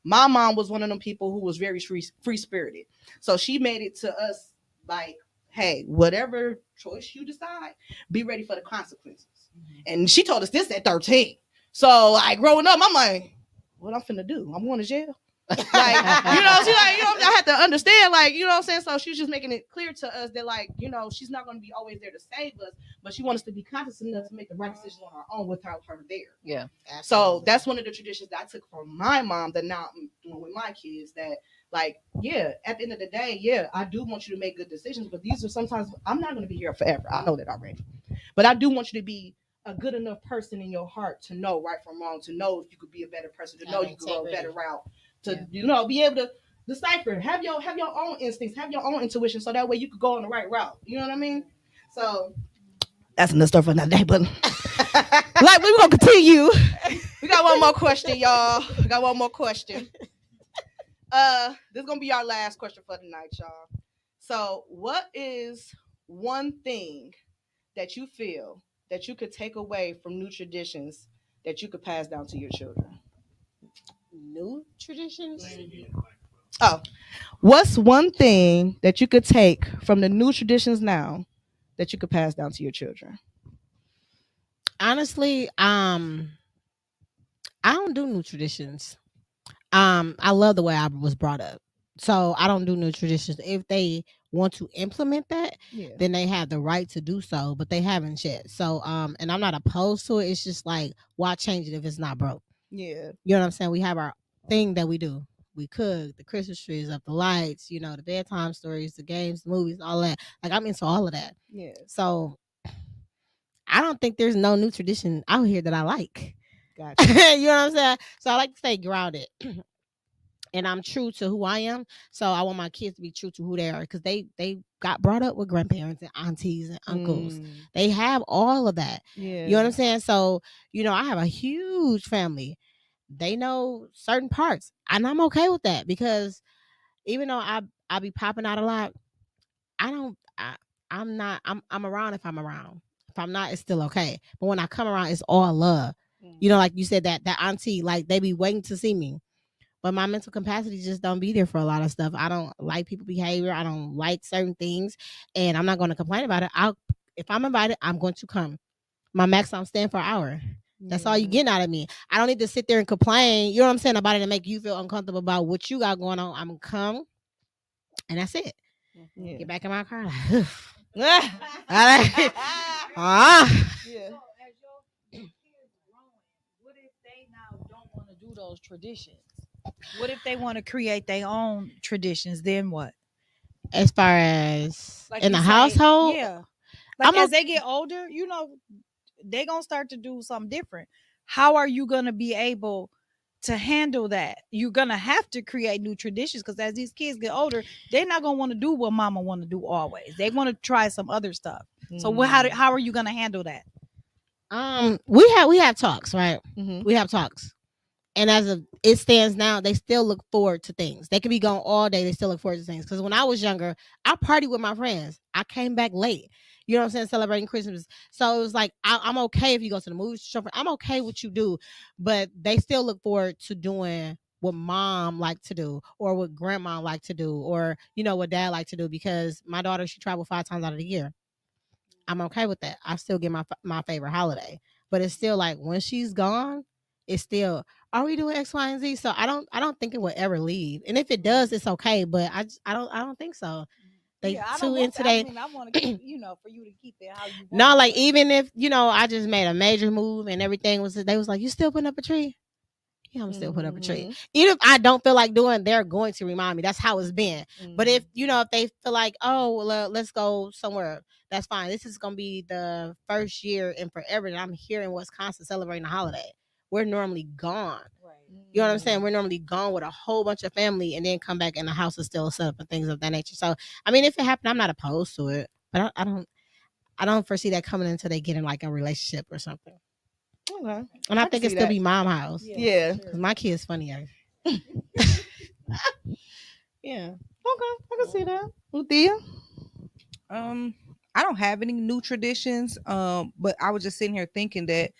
my mom was one of them people who was very free spirited. So she made it to us like, hey, whatever choice you decide, be ready for the consequences. Mm-hmm. And she told us this at 13. So like growing up, I'm like, what I'm finna do? I'm going to jail. Like, you know, she like, you know, I had to understand, like, you know what I'm saying? So she's just making it clear to us that, like, you know, she's not going to be always there to save us, but she wants us to be conscious enough to make the right decisions on our own without her there. Yeah. Absolutely. So that's one of the traditions that I took from my mom that now I'm doing with my kids, that, like, yeah, at the end of the day, yeah, I do want you to make good decisions, but these are sometimes, I'm not going to be here forever. I know that already. But I do want you to be a good enough person in your heart to know right from wrong, to know if you could be a better person, to know you could go a better route, to, you know, be able to decipher, have your own instincts, have your own intuition, so that way you could go on the right route. You know what I mean? So that's another story for another day, but like, we're gonna continue. We got one more question, y'all. We got one more question. This is gonna be our last question for tonight, y'all. So what is one thing that you feel that you could take away from new traditions that you could pass down to your children? New traditions? Oh, what's one thing that you could take from the new traditions now that you could pass down to your children? Honestly, I don't do new traditions. I love the way I was brought up, so I don't do new traditions. If they want to implement that, then they have the right to do so, but they haven't yet. So, and I'm not opposed to it. It's just like, why change it if it's not broke? Yeah. You know what I'm saying? We have our thing that we do. We cook, the Christmas trees up, the lights, you know, the bedtime stories, the games, the movies, all that. Like, I'm into all of that. Yeah. So I don't think there's no new tradition out here that I like. Gotcha. You know what I'm saying? So I like to stay grounded. And I'm true to who I am. So I want my kids to be true to who they are, because they got brought up with grandparents and aunties and uncles. They have all of that. Yeah. You know what I'm saying? So, you know, I have a huge family. They know certain parts, and I'm okay with that, because even though I be popping out a lot, I'm around if I'm around. If I'm not, it's still okay. But when I come around, it's all love. You know, like you said, that auntie, like, they be waiting to see me. But my mental capacity just don't be there for a lot of stuff. I don't like people behavior. I don't like certain things, and I'm not going to complain about it. If I'm invited, I'm going to come. My max, I'm staying for an hour. That's all you getting out of me. I don't need to sit there and complain, you know what I'm saying, about it, and make you feel uncomfortable about what you got going on. I'm going to come, and that's it. Yeah. Get back in my car. So as your kids growing, what if they now don't want to do those traditions? What if they want to create their own traditions? Then what? As far as like in the household? Yeah. Like, as they get older, you know, they're going to start to do something different. How are you going to be able to handle that? You're going to have to create new traditions, because as these kids get older, they're not going to want to do what mama want to do always. They want to try some other stuff. So how are you going to handle that? We have talks, right? Mm-hmm. We have talks. And as it stands now, they still look forward to things. They could be gone all day. They still look forward to things. Because when I was younger, I partied with my friends. I came back late. You know what I'm saying? Celebrating Christmas. So it was like, I'm okay if you go to the movie show. I'm okay what you do, but they still look forward to doing what mom like to do, or what grandma like to do, or what dad like to do, because my daughter, she travel 5 times out of the year. I'm okay with that. I still get my favorite holiday, but it's still like when she's gone, it's still, are we doing X, Y, and Z? So I don't think it will ever leave. And if it does, it's okay. But I don't think so. They I too don't into want that. I mean, I want to keep, for you to keep it how you want. No, like it. even if I just made a major move and everything they was like, you still putting up a tree? Yeah, I'm still putting up a tree. Even if I don't feel like doing, they're going to remind me. That's how it's been. But if if they feel like, oh, well, let's go somewhere, that's fine. This is gonna be the first year in forever that I'm here in Wisconsin celebrating a holiday. We're normally gone. Right. You know what I'm saying? We're normally gone with a whole bunch of family, and then come back and the house is still set up and things of that nature. So I mean, if it happened, I'm not opposed to it, but I don't foresee that coming until they get in like a relationship or something. Okay. And I think it still be mom house. Yeah. Because my kid's funnier. Yeah. Okay. I can see that. Ruthia? I don't have any new traditions. But I was just sitting here thinking that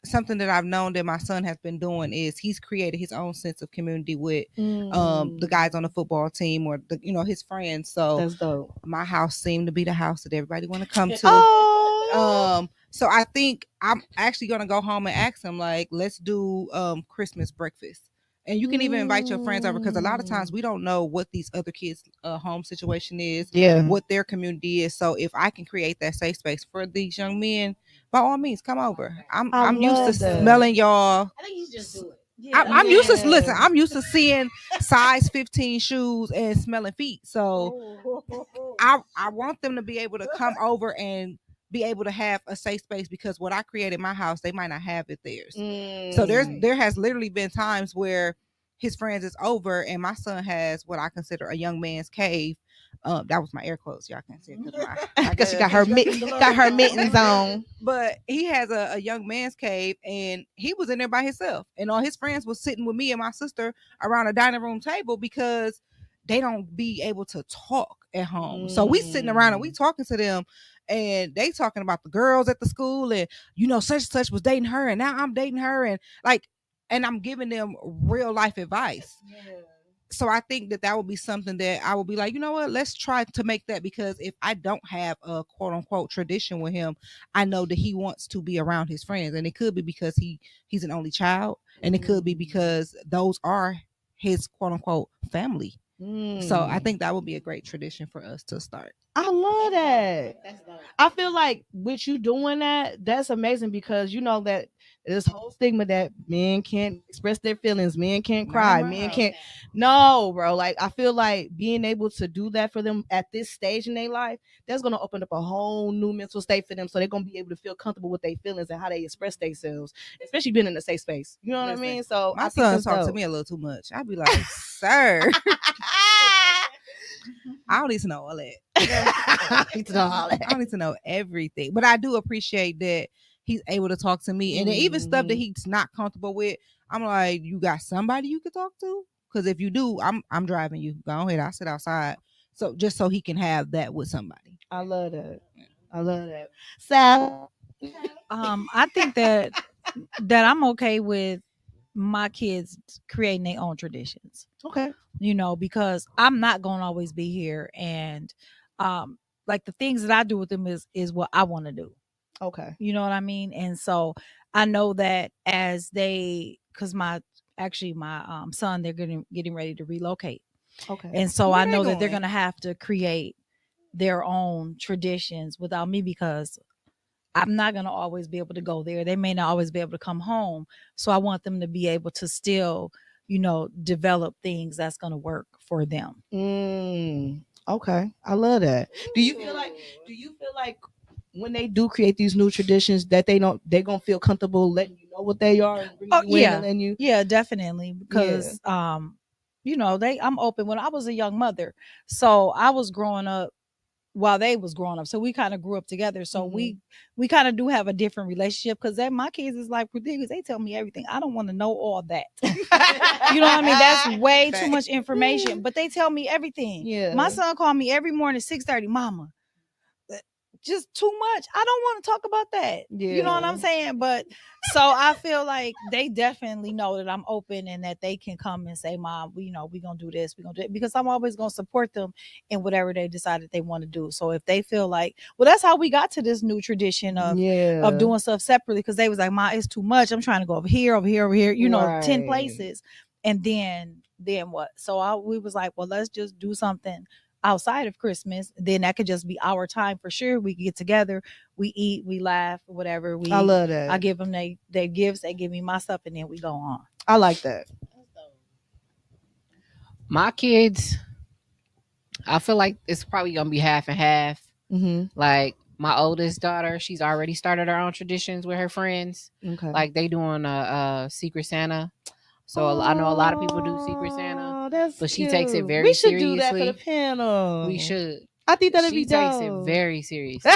something that I've known that my son has been doing is he's created his own sense of community with the guys on the football team, or his friends. So that's dope. My house seemed to be the house that everybody want to come to. Oh. So I think I'm actually gonna go home and ask him, like, let's do Christmas breakfast. And you can even invite your friends over, because a lot of times we don't know what these other kids' home situation is, what their community is. So if I can create that safe space for these young men, by all means, come over. I'm used to smelling y'all. I think you just do it. Yeah, I'm used to I'm used to seeing size 15 shoes and smelling feet. So I want them to be able to come over and be able to have a safe space, because what I create in my house, they might not have it theirs. So there has literally been times where his friends is over and my son has what I consider a young man's cave. That was my air quotes. Y'all can't see it because she got her mittens on. But he has a young man's cave, and he was in there by himself, and all his friends was sitting with me and my sister around a dining room table, because they don't be able to talk at home. So we sitting around and we talking to them, and they talking about the girls at the school, and such and such was dating her, and now I'm dating her, and I'm giving them real life advice. So I think that would be something that I will be like, you know what, let's try to make that, because if I don't have a quote unquote tradition with him, I know that he wants to be around his friends, and it could be because he's an only child, and it could be because those are his quote unquote family. So I think that would be a great tradition for us to start. I love that. I feel like with you doing that, that's amazing, because that this whole stigma that men can't express their feelings, men can't cry, men can't. No, bro. Like, I feel like being able to do that for them at this stage in their life, that's gonna open up a whole new mental state for them, so they're gonna be able to feel comfortable with their feelings and how they express themselves, especially being in a safe space. You know what I mean? So my son talks to me a little too much. I'd be like, sir. I don't need to know all that. I don't need to know everything. But I do appreciate that he's able to talk to me. And then even stuff that he's not comfortable with, I'm like, you got somebody you can talk to? Because if you do, I'm driving you. Go ahead. I'll sit outside. So just so he can have that with somebody. I love that. I love that. So I think that I'm okay with my kids creating their own traditions. Okay. Because I'm not going to always be here, and like the things that I do with them is what I want to do. Okay. You know what I mean? And so I know that as because my son, they're getting ready to relocate. Okay. And so I know that they're going to have to create their own traditions without me, because I'm not going to always be able to go there. They may not always be able to come home. So I want them to be able to still, develop things that's going to work for them. Okay. I love that. Do you feel like when they do create these new traditions that they're going to feel comfortable letting you know what they are and bringing you in and letting you? Yeah, definitely. Because, I'm open. When I was a young mother, so I was growing up while they was growing up. So we kind of grew up together. So we kind of do have a different relationship, because my kids is like ridiculous. They tell me everything. I don't want to know all that. You know what I mean? That's way too much information. But they tell me everything. Yeah. My son called me every morning at 6:30. Mama, just too much. I don't want to talk about that. You know what I'm Yeah. saying? But so I feel like they definitely know that I'm open and that they can come and say, Mom, we gonna do this, we gonna do it, because I'm always gonna support them in whatever they decide that they want to do. So if they feel like, well, that's how we got to this new tradition of doing stuff separately, because they was like, Ma, it's too much. I'm trying to go over here, 10 places. And then what? So we was like, well, let's just do something outside of Christmas. Then that could just be our time for sure. We can get together, we eat, we laugh, whatever. I love that. I give them their gifts, they give me my stuff, and then we go on. I like that. My kids, I feel like it's probably gonna be half and half. Mm-hmm. Like my oldest daughter, she's already started her own traditions with her friends. Okay. Like they doing a Secret Santa. So I know a lot of people do Secret Santa, but she takes it very We should seriously. do that for the panel. We should. I think that'd She be dope. takes it very seriously.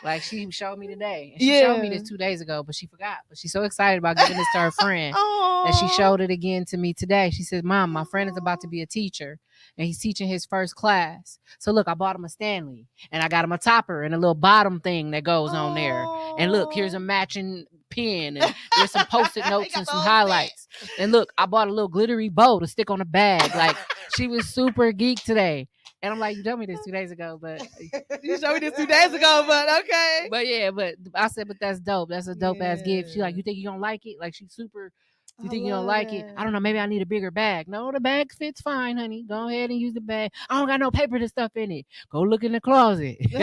Like she showed me today. And she showed me this 2 days ago, but she forgot. But she's so excited about giving this to her friend that she showed it again to me today. She said, Mom, my friend is about to be a teacher and he's teaching his first class. So look, I bought him a Stanley and I got him a topper and a little bottom thing that goes on there. And look, here's a matching pen and there's some post-it notes and some highlights. And look, I bought a little glittery bow to stick on the bag. Like she was super geek today. And I'm like, you told me this 2 days ago, but you showed me this 2 days ago, but okay. But yeah, but I said, but that's dope. That's a dope ass gift. She like, you think you don't like it? Like she's super. You think you don't like it? I don't know. Maybe I need a bigger bag. No, the bag fits fine, honey. Go ahead and use the bag. I don't got no paper to stuff in it. Go look in the closet. Go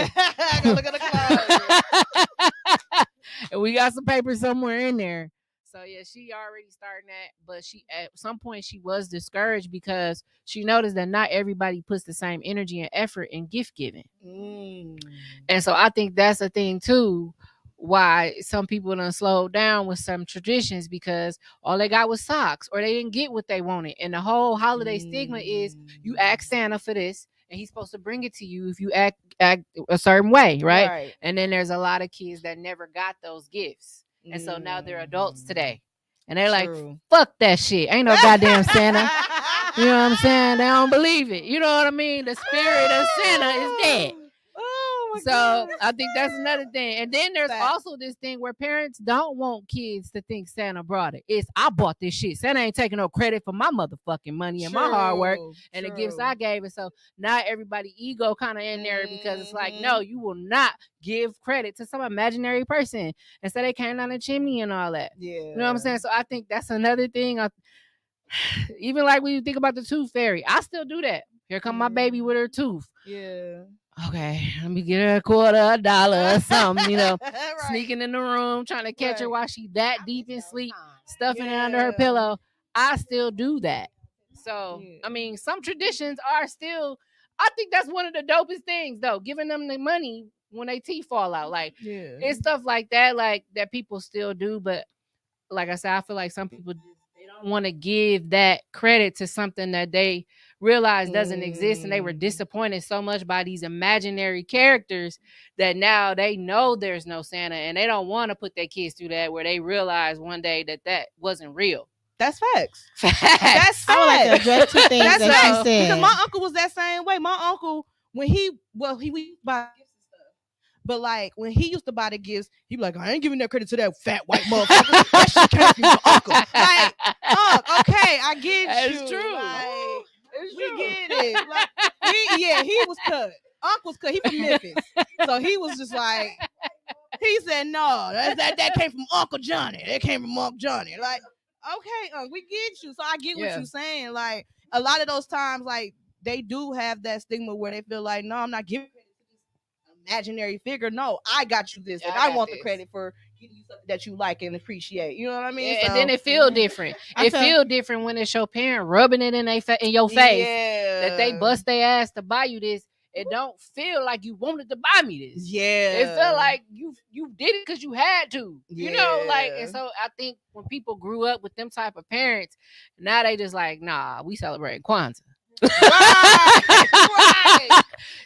look in the closet. And we got some paper somewhere in there. So yeah, she already starting that, but she at some point she was discouraged because she noticed that not everybody puts the same energy and effort in gift giving. And so I think that's a thing too, why some people done slowed down with some traditions, because all they got was socks or they didn't get what they wanted. And the whole holiday stigma is you ask Santa for this and he's supposed to bring it to you if you act a certain way, right? And then there's a lot of kids that never got those gifts. And so now they're adults today. And they're like, fuck that shit. Ain't no goddamn Santa. You know what I'm saying? They don't believe it. You know what I mean? The spirit of Santa is dead. So I think that's another thing. And then there's also this thing where parents don't want kids to think Santa brought it. It's, I bought this shit. Santa ain't taking no credit for my motherfucking money and my hard work and the gifts I gave. And so now everybody ego kind of in there because it's like, no, you will not give credit to some imaginary person. And so they came down the chimney and all that. You know what I'm saying? So I think that's another thing. Even like when you think about the tooth fairy, I still do that. Here come my baby with her tooth. Okay, let me get her $0.25, $1 or something, you know, sneaking in the room, trying to catch her while she that deep in sleep, stuffing it under her pillow. I still do that. So, I mean, some traditions are still, I think that's one of the dopest things, though, giving them the money when they teeth fall out. Like, it's stuff like that people still do. But like I said, I feel like some people they don't want to give that credit to something that they realize doesn't exist, and they were disappointed so much by these imaginary characters that now they know there's no Santa, and they don't want to put their kids through that, where they realize one day that wasn't real. That's facts. That's facts. I would like to address two things that you said. Because my uncle was that same way. My uncle, when he buy gifts and stuff, but like when he used to buy the gifts, he'd be like, I ain't giving that credit to that fat white motherfucker. That shit came from your uncle. Like, okay, I get you. It's true. Like, we get it. Like, he was cut. Uncle's cut. He from Memphis, so he was just like, he said, no, that came from Uncle Johnny. That came from Uncle Johnny. Like, okay, we get you. So I get what you're saying. Like, a lot of those times, like, they do have that stigma where they feel like, no, I'm not giving credit to this imaginary figure. No, I got you this, and I want the credit for giving you something that you like and appreciate. You know what I mean? And then it feel different. It feel different when it's your parent rubbing it in your face that they bust their ass to buy you this. It don't feel like you wanted to buy me this. It felt like you did it because you had to. You know, like, and so I think when people grew up with them type of parents, now they just like, nah, we celebrate Kwanzaa. Right.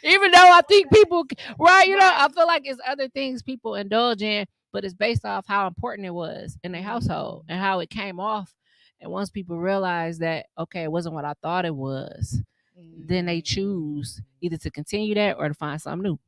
Even though I think people, you know, I feel like it's other things people indulge in, but it's based off how important it was in their household and how it came off. And once people realize that, okay, it wasn't what I thought it was, then they choose either to continue that or to find something new.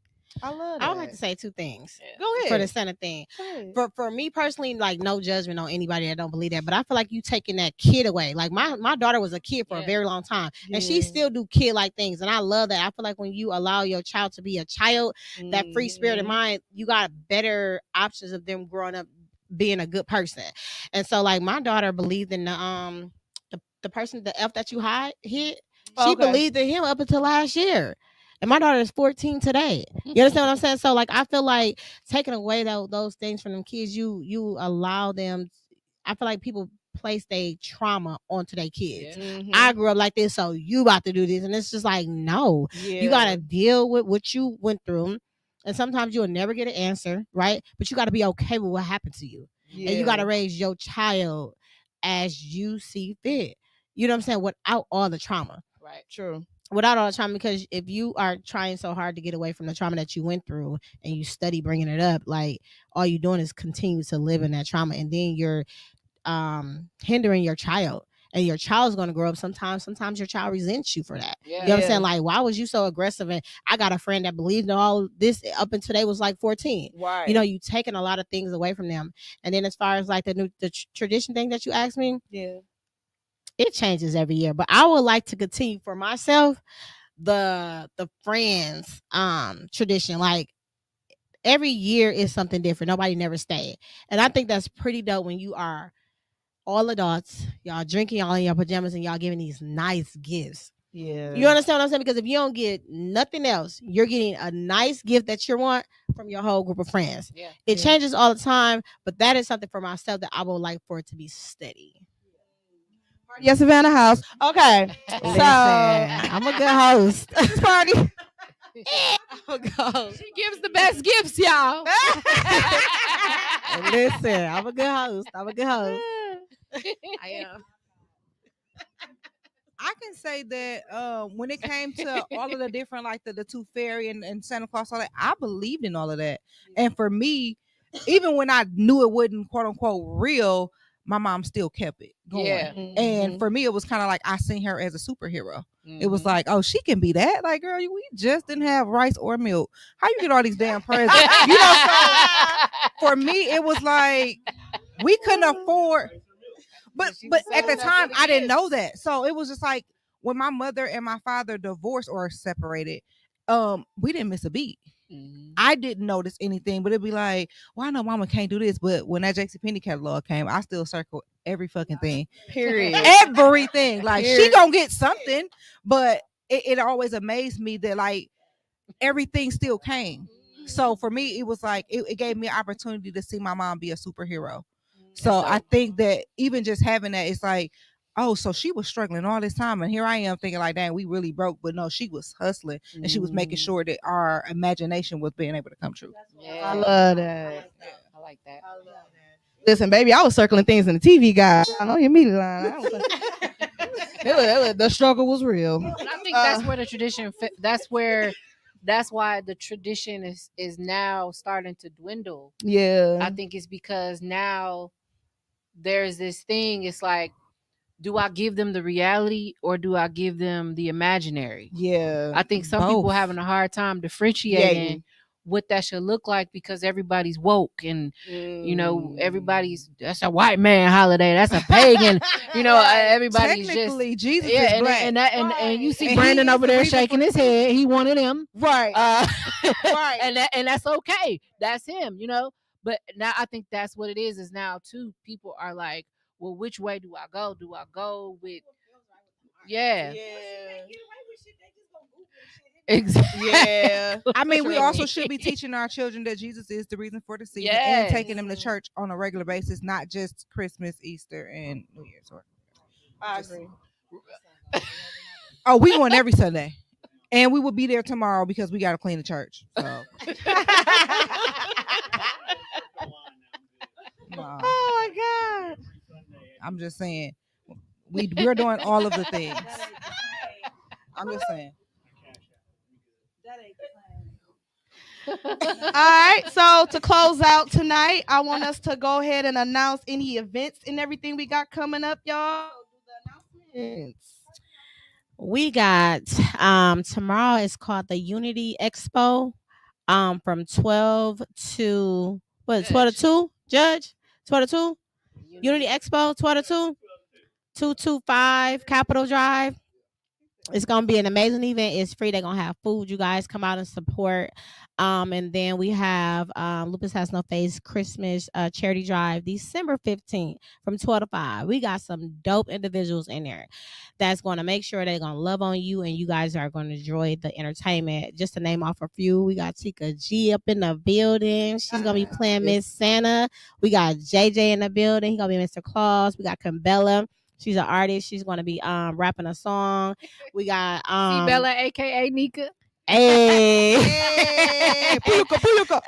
I love that. I would like to say two things Go ahead. for the center thing. For me personally, like no judgment on anybody that don't believe that, but I feel like you taking that kid away. Like my daughter was a kid for a very long time, and she still do kid like things, and I love that. I feel like when you allow your child to be a child, that free spirit of mind, you got better options of them growing up being a good person. And so like my daughter believed in the person, the F that you hit. She believed in him up until last year. And my daughter is 14 today. You understand what I'm saying? So like I feel like taking away those things from them kids, you allow them. I feel like people place their trauma onto their kids. I grew up like this, so you about to do this. And it's just like, no. You gotta deal with what you went through. And sometimes you'll never get an answer, right? But you gotta be okay with what happened to you. And you gotta raise your child as you see fit. You know what I'm saying? Without all the trauma. Right. True. Without all the trauma, because if you are trying so hard to get away from the trauma that you went through and you study bringing it up, like all you're doing is continue to live in that trauma, and then you're hindering your child, and your child's going to grow up. Sometimes your child resents you for that. You know what I'm saying? Like, why was you so aggressive? And I got a friend that believed in all this up until they was like 14. Right. You know, you taking a lot of things away from them. And then as far as like the tradition thing that you asked me, it changes every year, but I would like to continue for myself the friends tradition. Like every year is something different. Nobody never stayed, and I think that's pretty dope when you are all adults, y'all drinking y'all in your pajamas and y'all giving these nice gifts. Yeah, you understand what I'm saying? Because if you don't get nothing else, you're getting a nice gift that you want from your whole group of friends. It changes all the time, but that is something for myself that I would like for it to be steady. Yes, Savannah House. Okay. Listen, I'm a good host. This party. She gives the best gifts, y'all. Listen, I'm a good host. I am. I can say that when it came to all of the different, like the Tooth Fairy and Santa Claus, all that, I believed in all of that. And for me, even when I knew it wasn't quote unquote real, my mom still kept it going. And for me, it was kind of like I seen her as a superhero. It was like, oh, she can be that. Like, girl, we just didn't have rice or milk. How you get all these damn presents? You know, so for me, it was like we couldn't afford. But at the time, I didn't know that. So it was just like when my mother and my father divorced or separated, we didn't miss a beat. I didn't notice anything, but it'd be like, well, I know mama can't do this. But when that JCPenney catalog came, I still circle every fucking thing. Period. Everything. Like, she gonna get something, but it always amazed me that like everything still came. So for me, it was like it gave me an opportunity to see my mom be a superhero. So I think that even just having that, it's like, oh, so she was struggling all this time, and here I am thinking like, dang, we really broke. But no, she was hustling, and she was making sure that our imagination was being able to come true. I love that. I like that. Listen, baby, I was circling things in the TV guide. I know you immediately line. The struggle was real. And I think that's where the tradition. That's why the tradition is now starting to dwindle. Yeah, I think it's because now there's this thing. It's like, do I give them the reality or do I give them the imaginary? Yeah, I think some people having a hard time differentiating what that should look like because everybody's woke and you know that's a white man holiday, that's a pagan. You know, everybody's technically just Jesus is black. And you see Brandon over there shaking his head. He one of them, right? Right, and that's okay. That's him, you know. But now I think that's what it is now too. People are like, well, which way do I go? Do I go with Exactly. Yeah. I mean, we also should be teaching our children that Jesus is the reason for the season and taking them to church on a regular basis, not just Christmas, Easter, and New Year's. I agree. Oh, we going every Sunday, and we will be there tomorrow because we got to clean the church. So. No. Oh my God. I'm just saying, we're doing all of the things. I'm just saying. All right, so to close out tonight, I want us to go ahead and announce any events and everything we got coming up, y'all. We got tomorrow is called the Unity Expo. from 12 to 12 to 2, Judge? 12 to 2? Unity Expo, 12 to 2? 225 Capitol Drive. It's gonna be an amazing event. It's free. They're gonna have food. You guys come out and support. And then we have Lupus Has No Face Christmas charity drive December 15th from 12 to 5. We got some dope individuals in there that's gonna make sure they're gonna love on you and you guys are gonna enjoy the entertainment. Just to name off a few, we got Tika G up in the building. She's gonna be playing Miss Santa. We got JJ in the building. He's gonna be Mr. Claus. We got Kambella. She's an artist. She's going to be rapping a song. We got Bella, aka Nika. Hey. Puluka.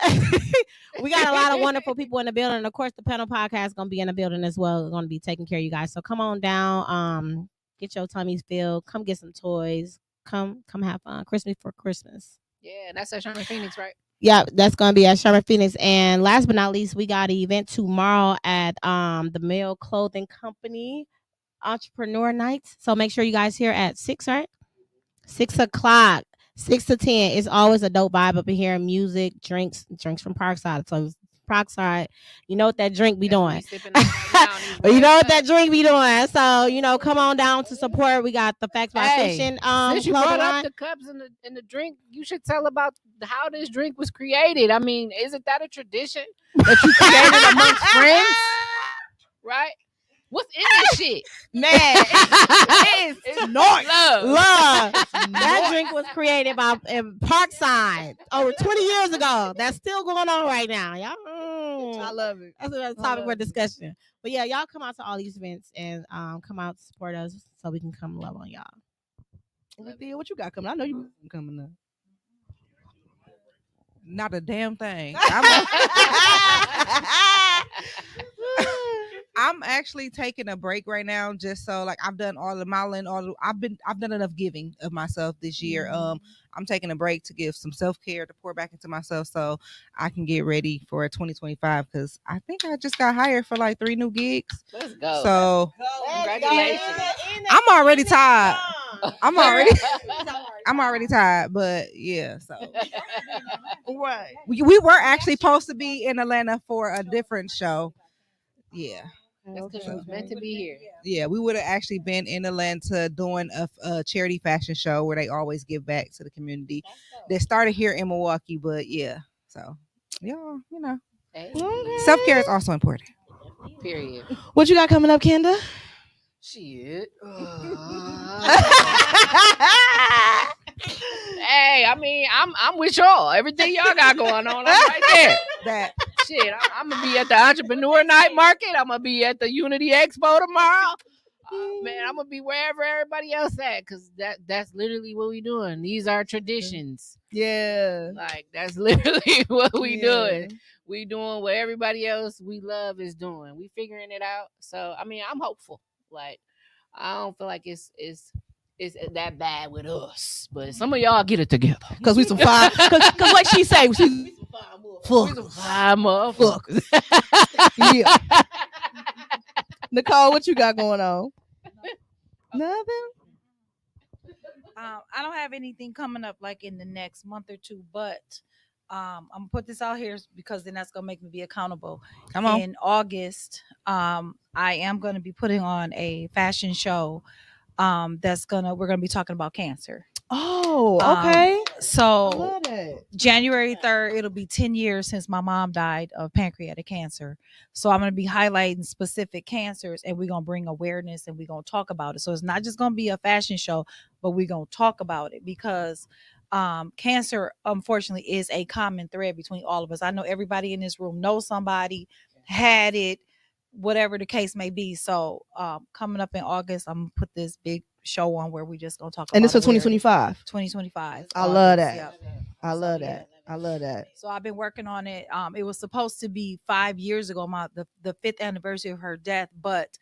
We got a lot of wonderful people in the building. And of course, the panel podcast is going to be in the building as well. We're going to be taking care of you guys. So come on down. Get your tummies filled. Come get some toys. Come have fun. Christmas for Christmas. Yeah, that's at Sherman Phoenix, right? Yeah, that's going to be at Sherman Phoenix. And last but not least, we got an event tomorrow at the Male Clothing Company Entrepreneur Nights. So make sure you guys here at 6, right? 6 o'clock, 6 to 10. It's always a dope vibe up in here. Music, drinks from Parkside. So Parkside, you know what that drink be doing. You know what that drink be doing. So, come on down to support. We got the Facts by Fiction. Since you brought up the cups and the drink, you should tell about how this drink was created. I mean, isn't that a tradition that you created amongst friends? Right? What's in this shit? Man, it's noise. Love. That drink was created by Parkside over 20 years ago. That's still going on right now. Y'all, I love it. That's a topic for discussion. But yeah, y'all come out to all these events and come out to support us so we can come love on y'all. Ruthia, what you got coming? I know you coming up. Not a damn thing. I'm actually taking a break right now, just so I've done all the modeling, I've done enough giving of myself this year. I'm taking a break to give some self-care to pour back into myself so I can get ready for 2025 because I think I just got hired for 3 new gigs. Let's go. So Congratulations. I'm already tired. I'm already tired, but yeah. So Right. we were actually supposed to be in Atlanta for a different show. Yeah. That's because it was meant to be here. Yeah, we would have actually been in Atlanta doing a charity fashion show where they always give back to the community. They started here in Milwaukee, but yeah. So, y'all, Hey. self-care is also important. Period. What you got coming up, Kenda? Shit. Hey, I mean, I'm with y'all. Everything y'all got going on, I'm right there. That Shit, I'm gonna be at the Entrepreneur Night Market. I'm gonna be at the Unity Expo tomorrow. Man, I'm gonna be wherever everybody else at, cause that's literally what we doing. These are traditions. Yeah. That's literally what we doing. We doing what everybody else we love is doing. We figuring it out. So I mean, I'm hopeful. I don't feel like it's that bad with us, but some of y'all get it together. Cause we some fine. Cause like she say, we some fine motherfuckers. Yeah. Nicole, what you got going on? Nothing. I don't have anything coming up in the next month or two, but I'm gonna put this out here because then that's gonna make me be accountable. Come on. In August, I am gonna be putting on a fashion show. We're gonna be talking about cancer. Oh, okay. So I love that. January 3rd, it'll be 10 years since my mom died of pancreatic cancer. So I'm going to be highlighting specific cancers and we're going to bring awareness and we're going to talk about it. So it's not just going to be a fashion show, but we're going to talk about it because cancer, unfortunately, is a common thread between all of us. I know everybody in this room knows somebody, had it, whatever the case may be. So coming up in August, I'm going to put this big show on where we just gonna talk about. And it's for 2025. 2025. I love that. Yep. I love that. I love that. So I've been working on it. It was supposed to be 5 years ago, the 5th anniversary of her death, but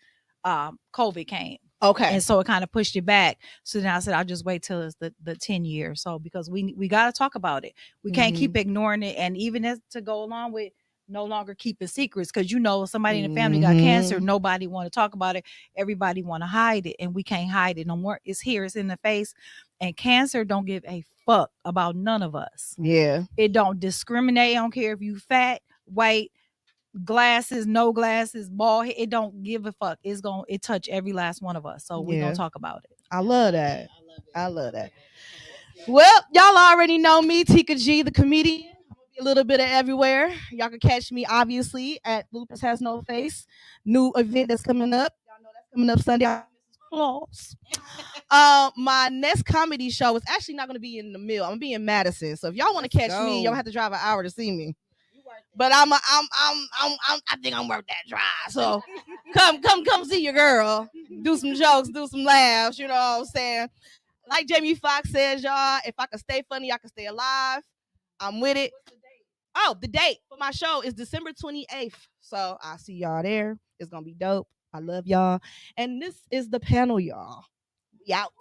COVID came. Okay. And so it kind of pushed it back. So then I said, I'll just wait till it's the 10 years. So because we got to talk about it. We can't keep ignoring it. And even as to go along with no longer keeping secrets, because somebody in the family got cancer, nobody want to talk about it, everybody want to hide it, and we can't hide it no more. It's here, it's in the face, And cancer don't give a fuck about none of us. Yeah. It don't discriminate. I don't care if you fat, white, glasses, no glasses, bald head. It don't give a fuck. It touch every last one of us. So we're Yeah. gonna talk about it. I love that. I love that. Well, y'all already know me, Tika G, the comedian. I'm gonna be a little bit of everywhere. Y'all can catch me obviously at Lupus Has No Face, new event that's coming up. Y'all know that's coming up Sunday. Mrs. Claus. My next comedy show is actually not gonna be in the Mill. I'm gonna be in Madison. So if y'all want to catch me, y'all have to drive an hour to see me. But I think I'm worth that drive. So come see your girl. Do some jokes, do some laughs. You know what I'm saying? Like Jamie Foxx says, y'all, if I can stay funny, I can stay alive. I'm with it. Oh, the date for my show is December 28th. So I'll see y'all there. It's gonna be dope. I love y'all. And this is the panel, y'all. We out.